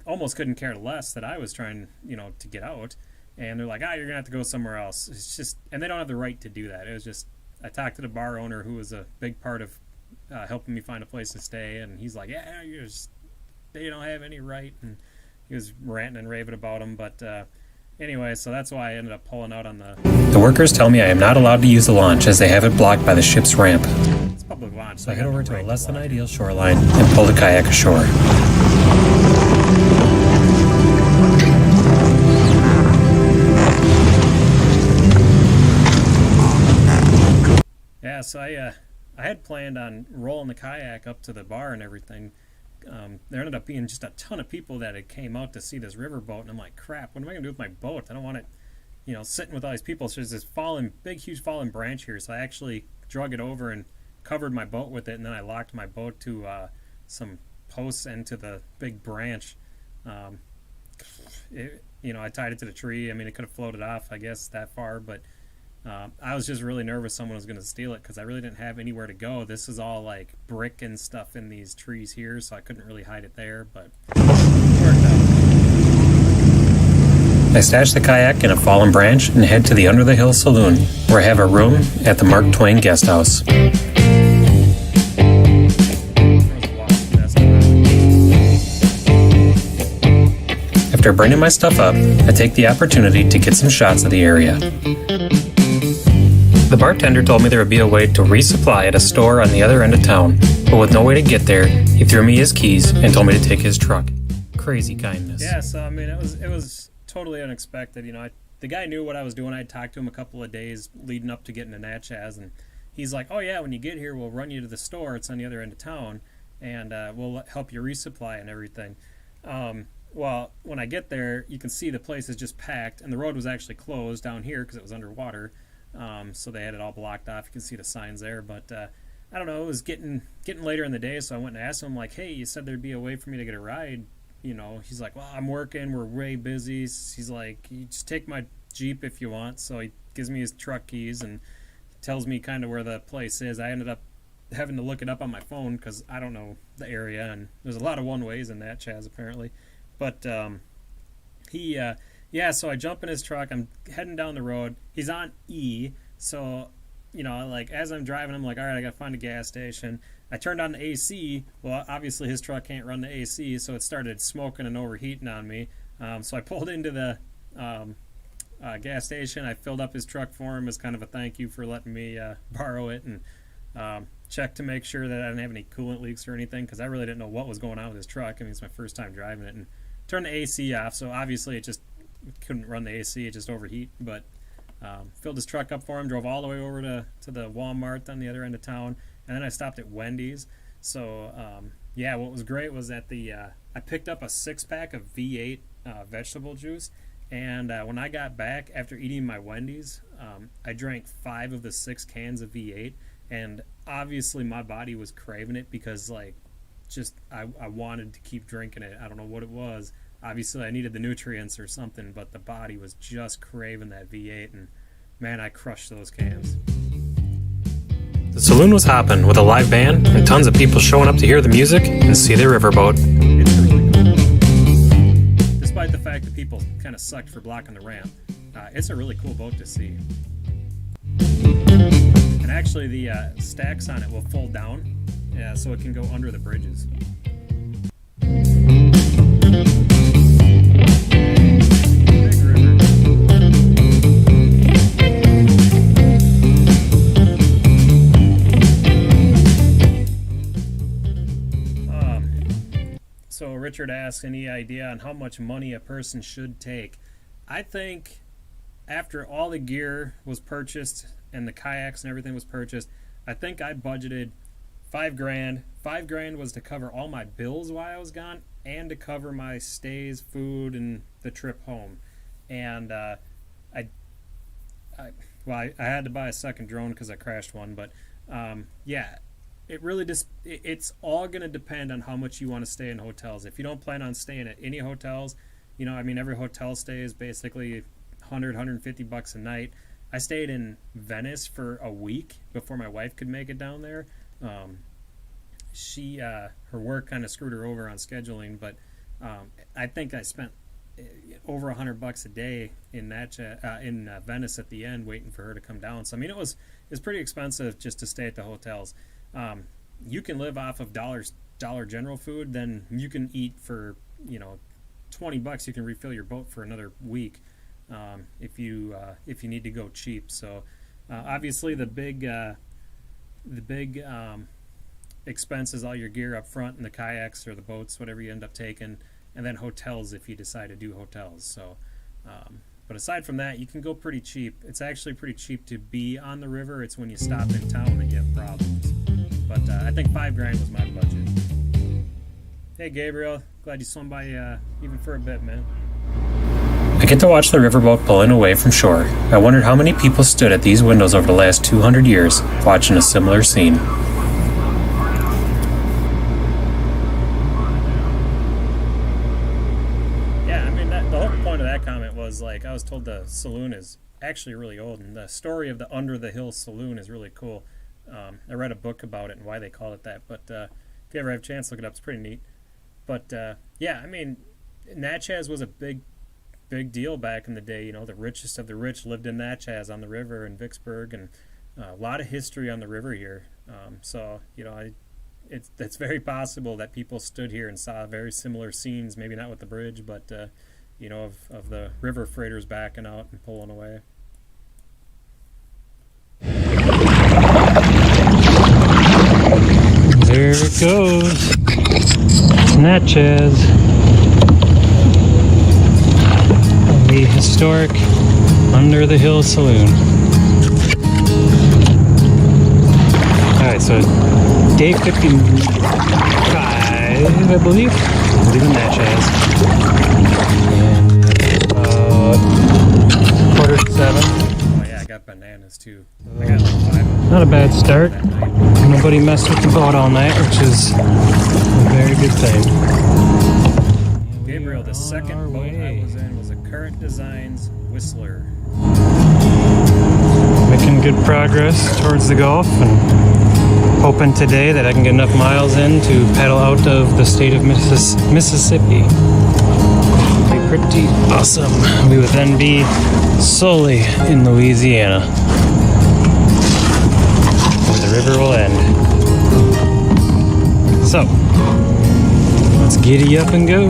[SPEAKER 2] almost couldn't care less that I was trying, you know, to get out. And they're like, you're going to have to go somewhere else. It's just, and they don't have the right to do that. It was just, I talked to the bar owner, who was a big part of helping me find a place to stay, and he's like, yeah, they don't have any right, and he was ranting and raving about them. But anyway, so that's why I ended up pulling out on the workers tell me I am not allowed to use the launch as they have it blocked by the ship's ramp. It's public launch, so I head over to a less than ideal shoreline and pull the kayak ashore. Yeah, so I had planned on rolling the kayak up to the bar and everything. There ended up being just a ton of people that had came out to see this riverboat, and I'm like, crap, what am I going to do with my boat? I don't want it, you know, sitting with all these people. So there's this big, huge fallen branch here, so I actually drug it over and covered my boat with it, and then I locked my boat to some posts and to the big branch. You know, I tied it to the tree. I mean, it could have floated off, I guess, that far, but I was just really nervous someone was going to steal it because I really didn't have anywhere to go. This is all like brick and stuff in these trees here, so I couldn't really hide it there, but it worked out. I stash the kayak in a fallen branch and head to the Under the Hill Saloon, where I have a room at the Mark Twain Guest House. After bringing my stuff up, I take the opportunity to get some shots of the area. The bartender told me there would be a way to resupply at a store on the other end of town, but with no way to get there, he threw me his keys and told me to take his truck. Crazy kindness. Yeah, so I mean, it was totally unexpected. You know, the guy knew what I was doing. I talked to him a couple of days leading up to getting to Natchez, and he's like, "Oh yeah, when you get here, we'll run you to the store. It's on the other end of town, and we'll help you resupply and everything." Well, when I get there, you can see the place is just packed, and the road was actually closed down here because it was underwater. So they had it all blocked off. You can see the signs there, but I don't know. It was getting later in the day, so I went and asked him, like, "Hey, you said there'd be a way for me to get a ride, you know, he's like, well, I'm working, we're way busy. He's like, you just take my Jeep if you want. So he gives me his truck keys and tells me kind of where the place is. I ended up having to look it up on my phone because I don't know the area, and there's a lot of one-ways in that, Chaz, apparently. But so I jump in his truck. I'm heading down the road. He's on E, so, you know, like, as I'm driving, I'm like, all right, I got to find a gas station. I turned on the AC. Well, obviously his truck can't run the AC, so it started smoking and overheating on me. So I pulled into the gas station. I filled up his truck for him as kind of a thank you for letting me borrow it, and checked to make sure that I didn't have any coolant leaks or anything, because I really didn't know what was going on with his truck. I mean, it's my first time driving it, and turned the AC off, so obviously it just couldn't run the AC. It just overheat. But filled his truck up for him, drove all the way over to the Walmart on the other end of town, and then I stopped at Wendy's. So what was great was that I picked up a 6-pack of V8 vegetable juice, and when I got back after eating my Wendy's, I drank 5 of the 6 cans of V8, and obviously my body was craving it because, like, just I wanted to keep drinking it. I don't know what it was. Obviously I needed the nutrients or something, but the body was just craving that V8, and man, I crushed those cans.
[SPEAKER 1] The saloon was hopping with a live band and tons of people showing up to hear the music and see the riverboat.
[SPEAKER 2] It's really cool. Despite the fact that people kind of sucked for blocking the ramp, it's a really cool boat to see. And actually the stacks on it will fold down, so it can go under the bridges. Big river. So Richard asks, any idea on how much money a person should take? I think after all the gear was purchased and the kayaks and everything was purchased, I think I budgeted $5,000. $5,000 was to cover all my bills while I was gone and to cover my stays, food, and the trip home. And I had to buy a second drone because I crashed one. But it really just it's all going to depend on how much you want to stay in hotels. If you don't plan on staying at any hotels, you know, I mean, every hotel stay is basically $150 a night. I stayed in Venice for a week before my wife could make it down there. Her work kind of screwed her over on scheduling, but I think I spent over $100 a day in Venice at the end, waiting for her to come down. So I mean, it was pretty expensive just to stay at the hotels. You can live off of Dollar General food, then you can eat for, you know, $20. You can refill your boat for another week if you need to go cheap. So obviously the big expense is all your gear up front, and the kayaks or the boats, whatever you end up taking, and then hotels if you decide to do hotels. So but aside from that, you can go pretty cheap. It's actually pretty cheap to be on the river. It's when you stop in town that you have problems. But I think $5,000 was my budget. Hey Gabriel, glad you swung by even for a bit, man.
[SPEAKER 1] I get to watch the riverboat pulling away from shore. I wondered how many people stood at these windows over the last 200 years watching a similar scene.
[SPEAKER 2] Yeah, I mean, the whole point of that comment was, like, I was told the saloon is actually really old, and the story of the Under the Hill Saloon is really cool. I read a book about it and why they call it that, but if you ever have a chance, look it up. It's pretty neat. But I mean, Natchez was a big deal back in the day. You know, the richest of the rich lived in Natchez on the river in Vicksburg, and a lot of history on the river here. So, you know, it's very possible that people stood here and saw very similar scenes, maybe not with the bridge, but, you know, of the river freighters backing out and pulling away.
[SPEAKER 1] There it goes. Natchez. The historic Under the Hill Saloon. Alright, so day 55, I believe. Leaving Natchez. And 6:45.
[SPEAKER 2] Oh yeah, I got bananas too. I got like 5.
[SPEAKER 1] Not a bad start. Nobody messed with the boat all night, which is a very good thing.
[SPEAKER 2] the second boat I was in was a Current Designs Whistler.
[SPEAKER 1] Making good progress towards the Gulf, and hoping today that I can get enough miles in to paddle out of the state of Mississippi. Be pretty awesome. We would then be solely in Louisiana, where the river will end. So, let's giddy up and go.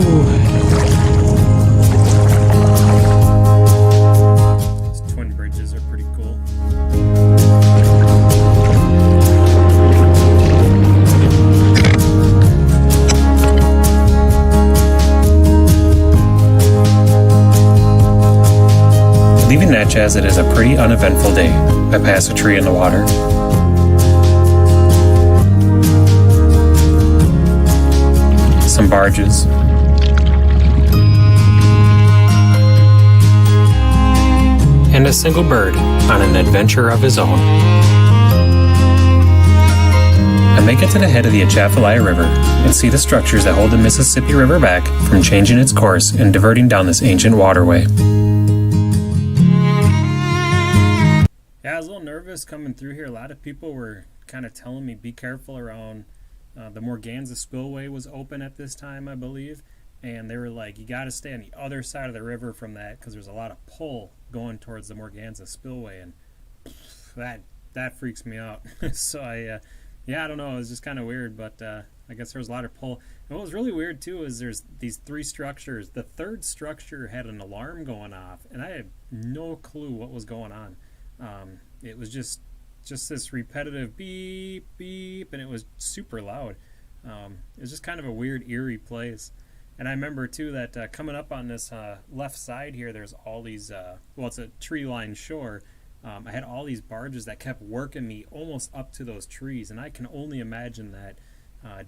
[SPEAKER 2] These twin bridges are pretty cool.
[SPEAKER 1] Leaving Natchez, it is a pretty uneventful day. I pass a tree in the water. Some barges. And a single bird on an adventure of his own. I make it to the head of the Atchafalaya River and see the structures that hold the Mississippi River back from changing its course and diverting down this ancient waterway.
[SPEAKER 2] Yeah, I was a little nervous coming through here. A lot of people were kind of telling me be careful around the Morganza Spillway was open at this time, I believe. And they were like, you got to stay on the other side of the river from that because there's a lot of pull going towards the Morganza Spillway. And that freaks me out. So I don't know. It was just kind of weird, but I guess there was a lot of pull. And what was really weird, too, is there's these three structures. The third structure had an alarm going off, and I had no clue what was going on. It was just this repetitive beep, beep, and it was super loud. It was just kind of a weird, eerie place. And I remember, too, that coming up on this left side here, there's all these, it's a tree-lined shore. I had all these barges that kept working me almost up to those trees, and I can only imagine that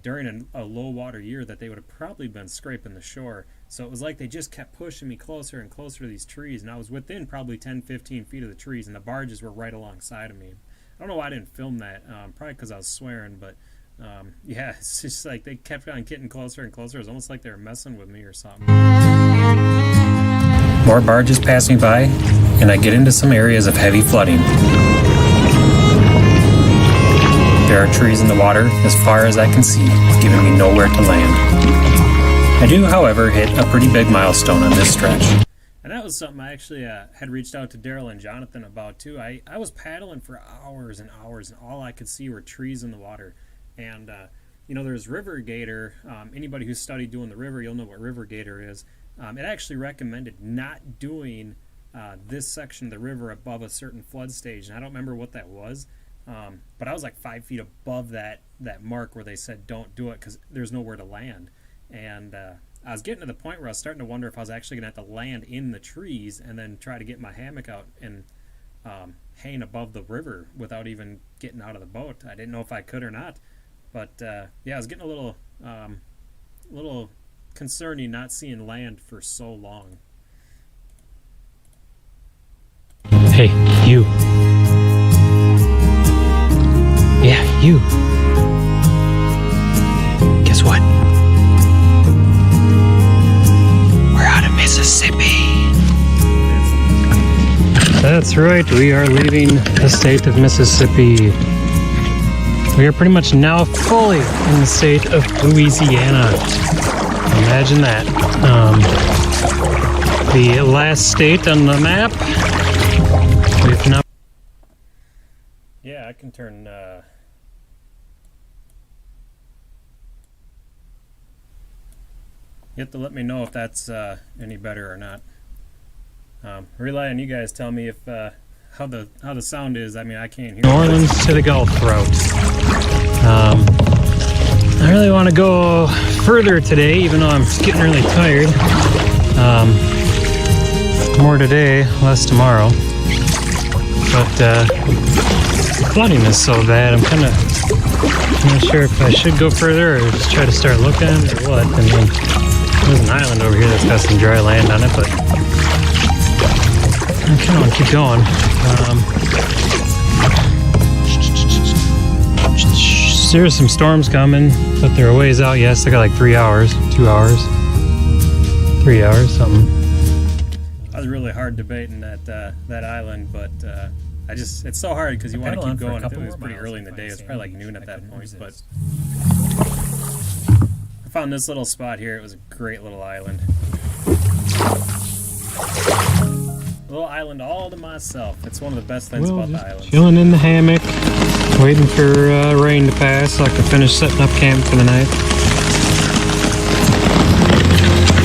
[SPEAKER 2] during a low-water year that they would have probably been scraping the shore. So it was like they just kept pushing me closer and closer to these trees, and I was within probably 10, 15 feet of the trees, and the barges were right alongside of me. I don't know why I didn't film that, probably because I was swearing, but yeah, it's just like they kept on getting closer and closer. It was almost like they were messing with me or something.
[SPEAKER 1] More barges pass me by, and I get into some areas of heavy flooding. There are trees in the water as far as I can see, giving me nowhere to land. I do, however, hit a pretty big milestone on this stretch.
[SPEAKER 2] And that was something I actually had reached out to Daryl and Jonathan about, too. I was paddling for hours and hours, and all I could see were trees in the water. And, there's River Gator. Anybody who's studied doing the river, you'll know what River Gator is. It actually recommended not doing this section of the river above a certain flood stage. And I don't remember what that was, but I was like 5 feet above that mark where they said don't do it because there's nowhere to land. And I was getting to the point where I was starting to wonder if I was actually going to have to land in the trees and then try to get my hammock out and hang above the river without even getting out of the boat. I didn't know if I could or not. But, I was getting a little concerning not seeing land for so long.
[SPEAKER 1] Hey, you. Yeah, you. Guess what? We're out of Mississippi. That's right, we are leaving the state of Mississippi. We are pretty much now fully in the state of Louisiana. Imagine that. The last state on the map. We've now.
[SPEAKER 2] Yeah, I can turn. You have to let me know if that's any better or not. Rely on you guys. Tell me if how the sound is. I mean, I can't hear.
[SPEAKER 1] New Orleans to the Gulf route. I really want to go further today, even though I'm getting really tired. More today, less tomorrow. But the flooding is so bad, I'm kind of not sure if I should go further or just try to start looking or what. I mean, there's an island over here that's got some dry land on it, but I kind of want to keep going. There's some storms coming, but they're a ways out. Yes, I got like 3 hours, 2 hours. 3 hours, something.
[SPEAKER 2] I was really hard debating that island, but it's so hard because you want to keep going. I think it was pretty early in the day. It was probably like noon at that point, but I found this little spot here. It was a great little island. A little island all to myself. It's one of the best things about the island.
[SPEAKER 1] Chilling in the hammock, waiting for rain to pass so I can finish setting up camp for the night.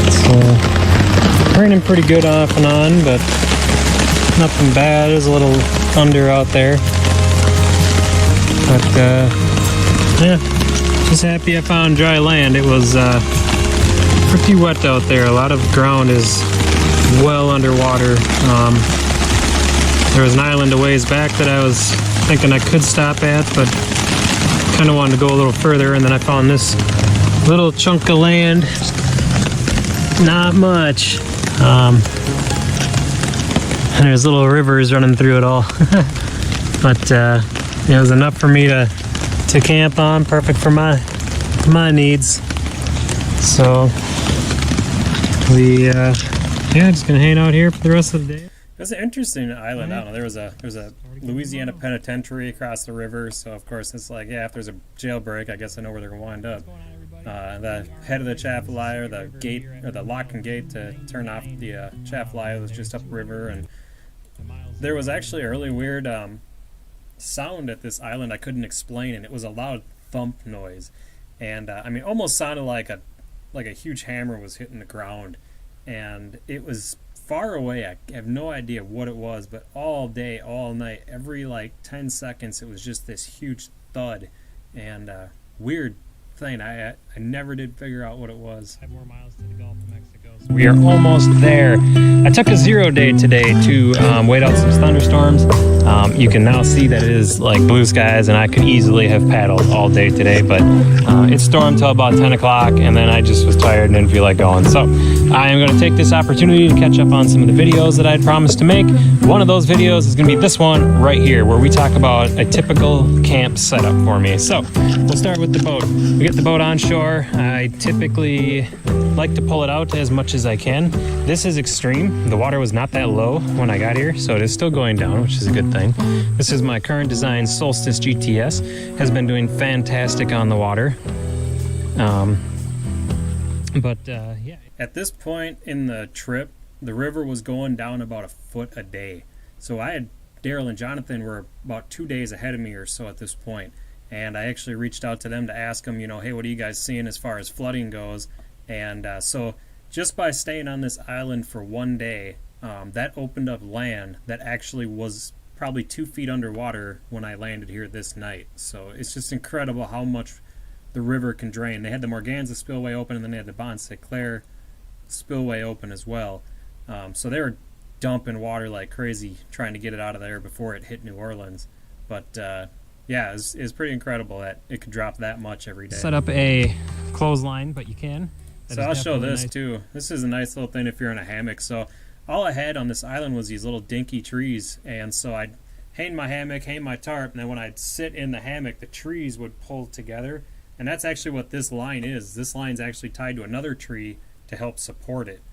[SPEAKER 1] It's raining pretty good off and on, but nothing bad. There's a little thunder out there. But yeah, just happy I found dry land. It was pretty wet out there. A lot of ground is well underwater. There was an island a ways back that I was thinking I could stop at, but kind of wanted to go a little further, and then I found this little chunk of land. Not much. And there's little rivers running through it all. But it was enough for me to camp on, perfect for my needs. So we just gonna hang out here for the rest of the day.
[SPEAKER 2] It was an interesting island. I don't know. There was a Louisiana penitentiary across the river, so of course it's like, yeah, if there's a jailbreak, I guess I know where they're gonna wind up. The head of the Chaffalaya, the gate or the lock and gate to turn off the Chaffalaya was just upriver, and there was actually a really weird sound at this island I couldn't explain, and it was a loud thump noise, and I mean, almost sounded like a huge hammer was hitting the ground, and it was far away. I have no idea what it was, but all day, all night, every like 10 seconds, it was just this huge thud, and weird thing. I never did figure out what it was. 5 more miles to the Gulf of Mexico. So we are almost there. I took a 0 day today to wait out some thunderstorms. You can now see that it is like blue skies, and I could easily have paddled all day today, but it stormed till about 10 o'clock, and then I just was tired and didn't feel like going. So I am going to take this opportunity to catch up on some of the videos that I had promised to make. One of those videos is going to be this one right here, where we talk about a typical camp setup for me. So we'll start with the boat. We get the boat on shore. I typically like to pull it out as much as I can. This is extreme. The water was not that low when I got here, so it is still going down, which is a good thing. This is my current design Solstice GTS. Has been doing fantastic on the water. Yeah. At this point in the trip, the river was going down about a foot a day. So Daryl and Jonathan were about 2 days ahead of me or so at this point. And I actually reached out to them to ask them, hey, what are you guys seeing as far as flooding goes? And so just by staying on this island for 1 day, that opened up land that actually was probably 2 feet underwater when I landed here this night. So it's just incredible how much the river can drain. They had the Morganza spillway open, and then they had the Bon St. Clair spillway open as well. So they were dumping water like crazy trying to get it out of there before it hit New Orleans. But yeah, it's pretty incredible that it could drop that much every day.
[SPEAKER 1] Set up a clothesline, but you can.
[SPEAKER 2] So I'll show this too. This is a nice little thing if you're in a hammock. So all I had on this island was these little dinky trees, and so I'd hang my hammock, hang my tarp, and then when I'd sit in the hammock, the trees would pull together, and that's actually what this line is. This line's actually tied to another tree to help support it.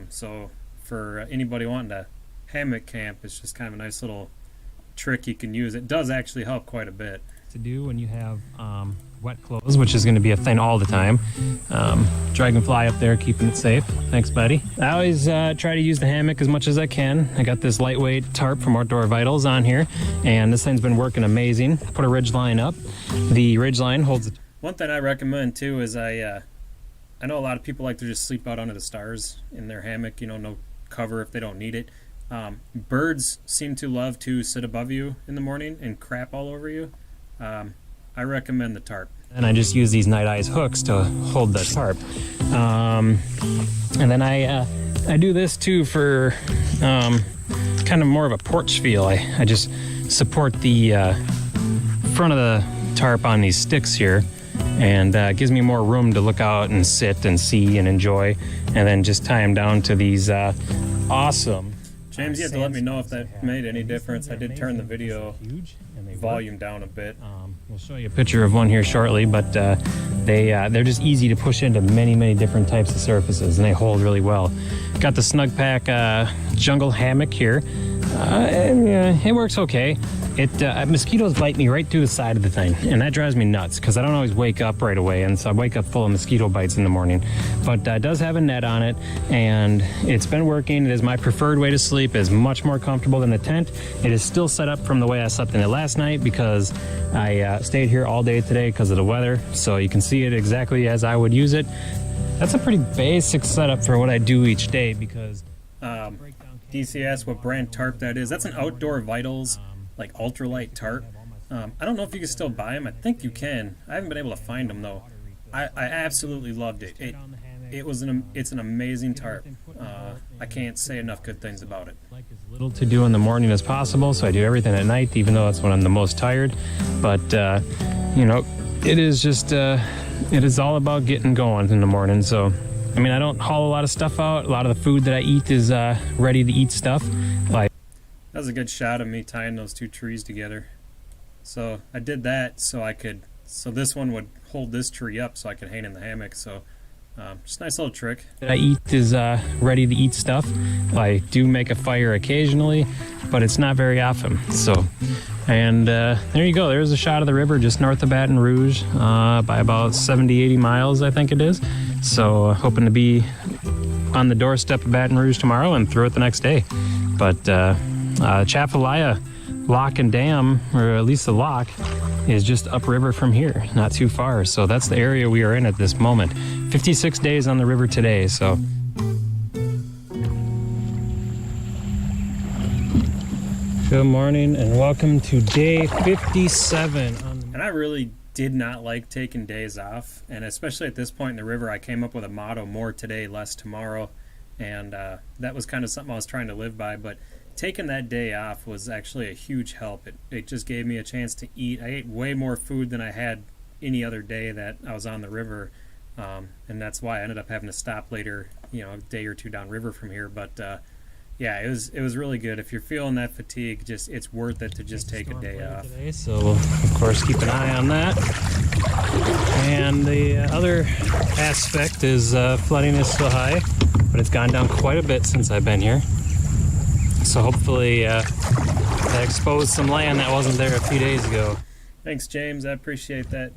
[SPEAKER 2] So for anybody wanting to hammock camp, it's just kind of a nice little trick you can use. It does actually help quite a bit.
[SPEAKER 1] To do when you have wet clothes, which is going to be a thing all the time. Dragonfly up there keeping it safe. Thanks, buddy. I always try to use the hammock as much as I can. I got this lightweight tarp from Outdoor Vitals on here, and this thing's been working amazing. Put a ridge line up. The ridge line holds it.
[SPEAKER 2] One thing I recommend too is I know a lot of people like to just sleep out under the stars in their hammock, no cover if they don't need it. Birds seem to love to sit above you in the morning and crap all over you. I recommend the tarp.
[SPEAKER 1] And I just use these Night Eyes hooks to hold the tarp. And then I do this too for kind of more of a porch feel. I just support the front of the tarp on these sticks here, and gives me more room to look out and sit and see and enjoy, and then just tie them down to these awesome
[SPEAKER 2] James, you have to let me know if that made any difference. I did turn the video volume down a bit.
[SPEAKER 1] We'll show you a picture of one here shortly, but they're just easy to push into many different types of surfaces, and they hold really well. Got the Snug Pack jungle hammock here, and it works okay. Mosquitoes bite me right through the side of the thing, and that drives me nuts because I don't always wake up right away, and so I wake up full of mosquito bites in the morning. But it does have a net on it, and it's been working. It is my preferred way to sleep. It is much more comfortable than the tent. It is still set up from the way I slept in it last night because I stayed here all day today because of the weather, so you can see it exactly as I would use it. That's a pretty basic setup for what I do each day because...
[SPEAKER 2] DCS, what brand tarp that is. That's an Outdoor Vitals, like ultralight tarp. I don't know if you can still buy them. I think you can. I haven't been able to find them though. I absolutely loved it. It's an amazing tarp. I can't say enough good things about it.
[SPEAKER 1] Like as little to do in the morning as possible, so I do everything at night, even though that's when I'm the most tired. But it is just it is all about getting going in the morning. So I mean, I don't haul a lot of stuff out. A lot of the food that I eat is ready to eat stuff. Like
[SPEAKER 2] that was a good shot of me tying those two trees together. So I did that so this one would hold this tree up so I could hang in the hammock. So just a nice little trick.
[SPEAKER 1] That I eat is ready to eat stuff. I do make a fire occasionally, but it's not very often. So, and there you go. There's a shot of the river just north of Baton Rouge by about 70-80 miles, I think it is. So hoping to be on the doorstep of Baton Rouge tomorrow and through it the next day. But Chafalaya Lock and Dam, or at least the lock, is just upriver from here, not too far. So that's the area we are in at this moment. 56 days on the river today, so. Good morning and welcome to day 57.
[SPEAKER 2] And I really did not like taking days off, and especially at this point in the river, I came up with a motto: more today, less tomorrow. And that was kind of something I was trying to live by, but taking that day off was actually a huge help. It just gave me a chance to eat. I ate way more food than I had any other day that I was on the river, and that's why I ended up having to stop later, a day or two downriver from here. But yeah, it was really good. If you're feeling that fatigue, it's worth it to just take a day off.
[SPEAKER 1] Today, so we'll, of course, keep an eye on that. And the other aspect is flooding is still high, but it's gone down quite a bit since I've been here. So hopefully that exposed some land that wasn't there a few days ago.
[SPEAKER 2] Thanks, James. I appreciate that.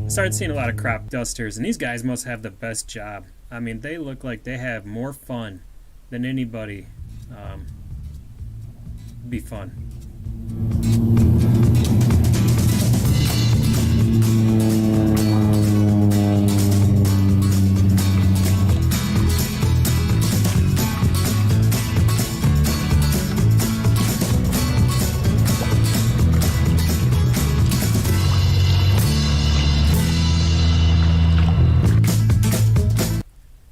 [SPEAKER 2] I started seeing a lot of crop dusters, and these guys must have the best job. I mean, they look like they have more fun than anybody. Be fun.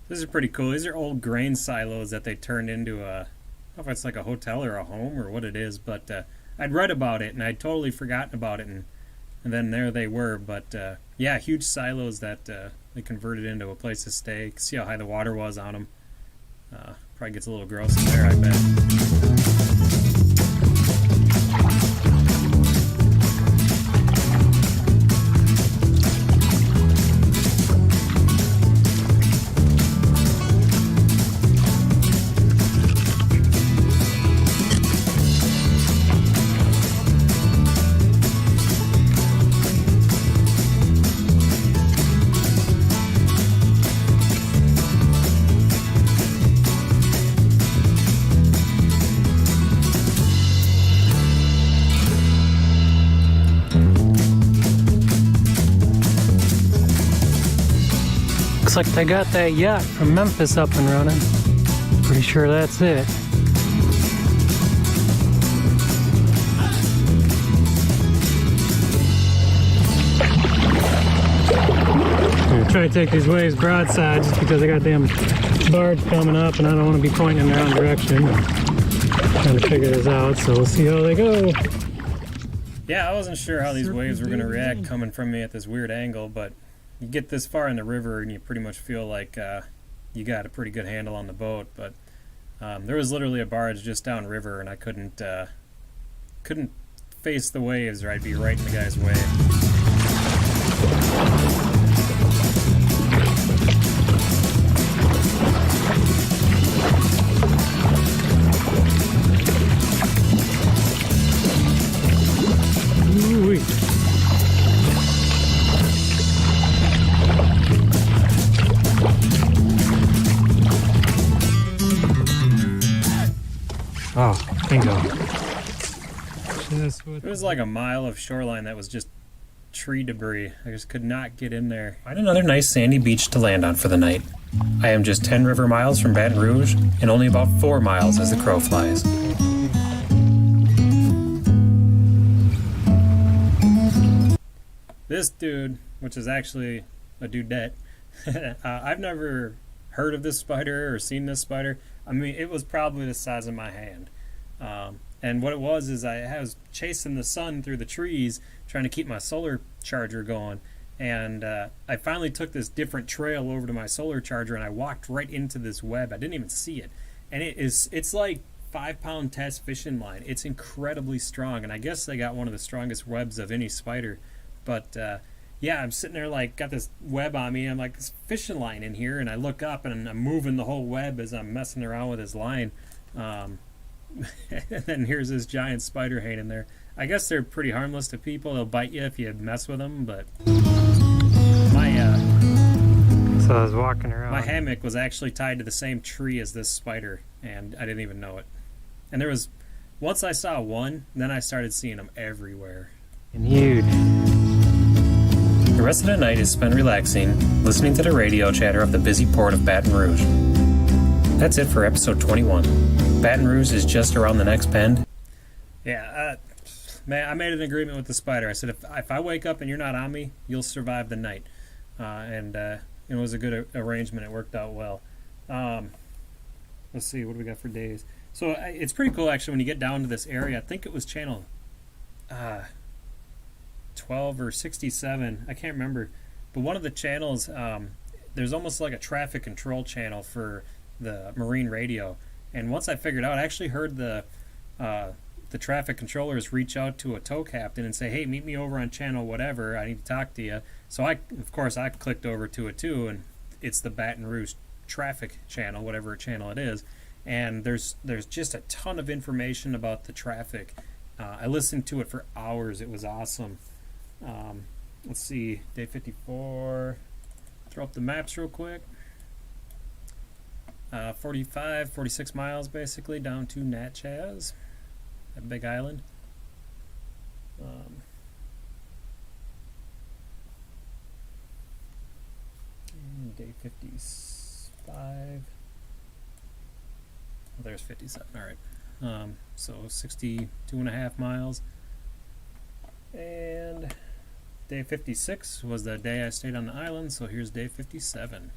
[SPEAKER 2] This is pretty cool. These are old grain silos that they turned into I don't know if it's like a hotel or a home or what it is, but I'd read about it and I'd totally forgotten about it, and then there they were. But yeah, huge silos that they converted into a place to stay. You can see how high the water was on them. Probably gets a little gross in there, I bet. Looks like they got that yacht from Memphis up and running. Pretty sure that's it. I'm gonna try to take these waves broadside just because I got them barge coming up and I don't want to be pointing in the wrong direction. I'm trying to figure this out, so we'll see how they go. Yeah, I wasn't sure how these waves were going to react coming from me at this weird angle, but you get this far in the river and you pretty much feel like you got a pretty good handle on the boat. But there was literally a barge just downriver, and I couldn't face the waves, or I'd be right in the guy's way.
[SPEAKER 1] Ooh-wee. Oh, bingo.
[SPEAKER 2] It was like a mile of shoreline that was just tree debris. I just could not get in there. Find another nice sandy beach to land on for the night. I am just 10 river miles from Baton Rouge, and only about 4 miles as the crow flies. This dude, which is actually a dudette, I've never heard of this spider or seen this spider. I mean, it was probably the size of my hand. And what it was is I was chasing the sun through the trees, trying to keep my solar charger going. And I finally took this different trail over to my solar charger, and I walked right into this web. I didn't even see it. And it's like 5-pound test fishing line. It's incredibly strong, and I guess they got one of the strongest webs of any spider. But yeah, I'm sitting there like got this web on me. I'm like, this fishing line in here, and I look up and I'm moving the whole web as I'm messing around with this line. And then here's this giant spider hanging there. I guess they're pretty harmless to people. They'll bite you if you mess with them, but
[SPEAKER 1] So I was walking around.
[SPEAKER 2] my hammock was actually tied to the same tree as this spider, and I didn't even know it. And there was, once I saw one, then I started seeing them everywhere.
[SPEAKER 1] And huge.
[SPEAKER 2] The rest of the night is spent relaxing, listening to the radio chatter of the busy port of Baton Rouge. That's it for episode 21. Baton Rouge is just around the next bend. Yeah, man, I made an agreement with the spider. I said, if I wake up and you're not on me, you'll survive the night. And it was a good arrangement. It worked out well. Let's see, what do we got for days? So it's pretty cool, actually, when you get down to this area. I think it was channel 12 or 67. I can't remember. But one of the channels, there's almost like a traffic control channel for the marine radio. And once I figured out, I actually heard the traffic controllers reach out to a tow captain and say, hey, meet me over on channel whatever. I need to talk to you. So I clicked over to it too, and it's the Baton Rouge traffic channel, whatever channel it is. And there's just a ton of information about the traffic. I listened to it for hours. It was awesome. Let's see, day 54. Throw up the maps real quick. 46 miles basically down to Natchez, that big island. And day 55. Oh, there's 57. All right. So 62.5 miles. And day 56 was the day I stayed on the island. So here's day 57.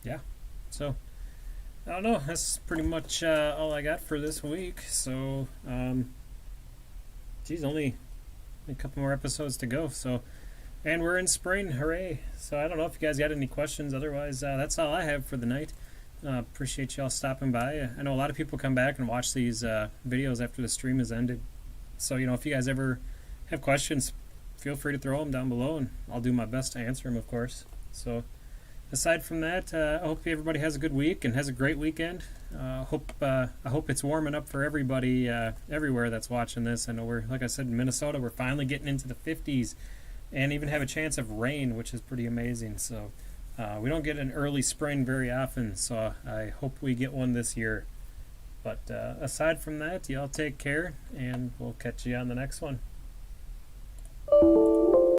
[SPEAKER 2] Yeah, so I don't know, that's pretty much all I got for this week. So geez, only a couple more episodes to go, so, and we're in spring, hooray. So I don't know if you guys got any questions. Otherwise, that's all I have for the night. Appreciate y'all stopping by. I know a lot of people come back and watch these videos after the stream has ended, so if you guys ever have questions, feel free to throw them down below, and I'll do my best to answer them, of course. So aside from that, I hope everybody has a good week and has a great weekend. I hope it's warming up for everybody everywhere that's watching this. I know like I said, in Minnesota, we're finally getting into the 50s and even have a chance of rain, which is pretty amazing. So we don't get an early spring very often, so I hope we get one this year. But aside from that, y'all take care, and we'll catch you on the next one.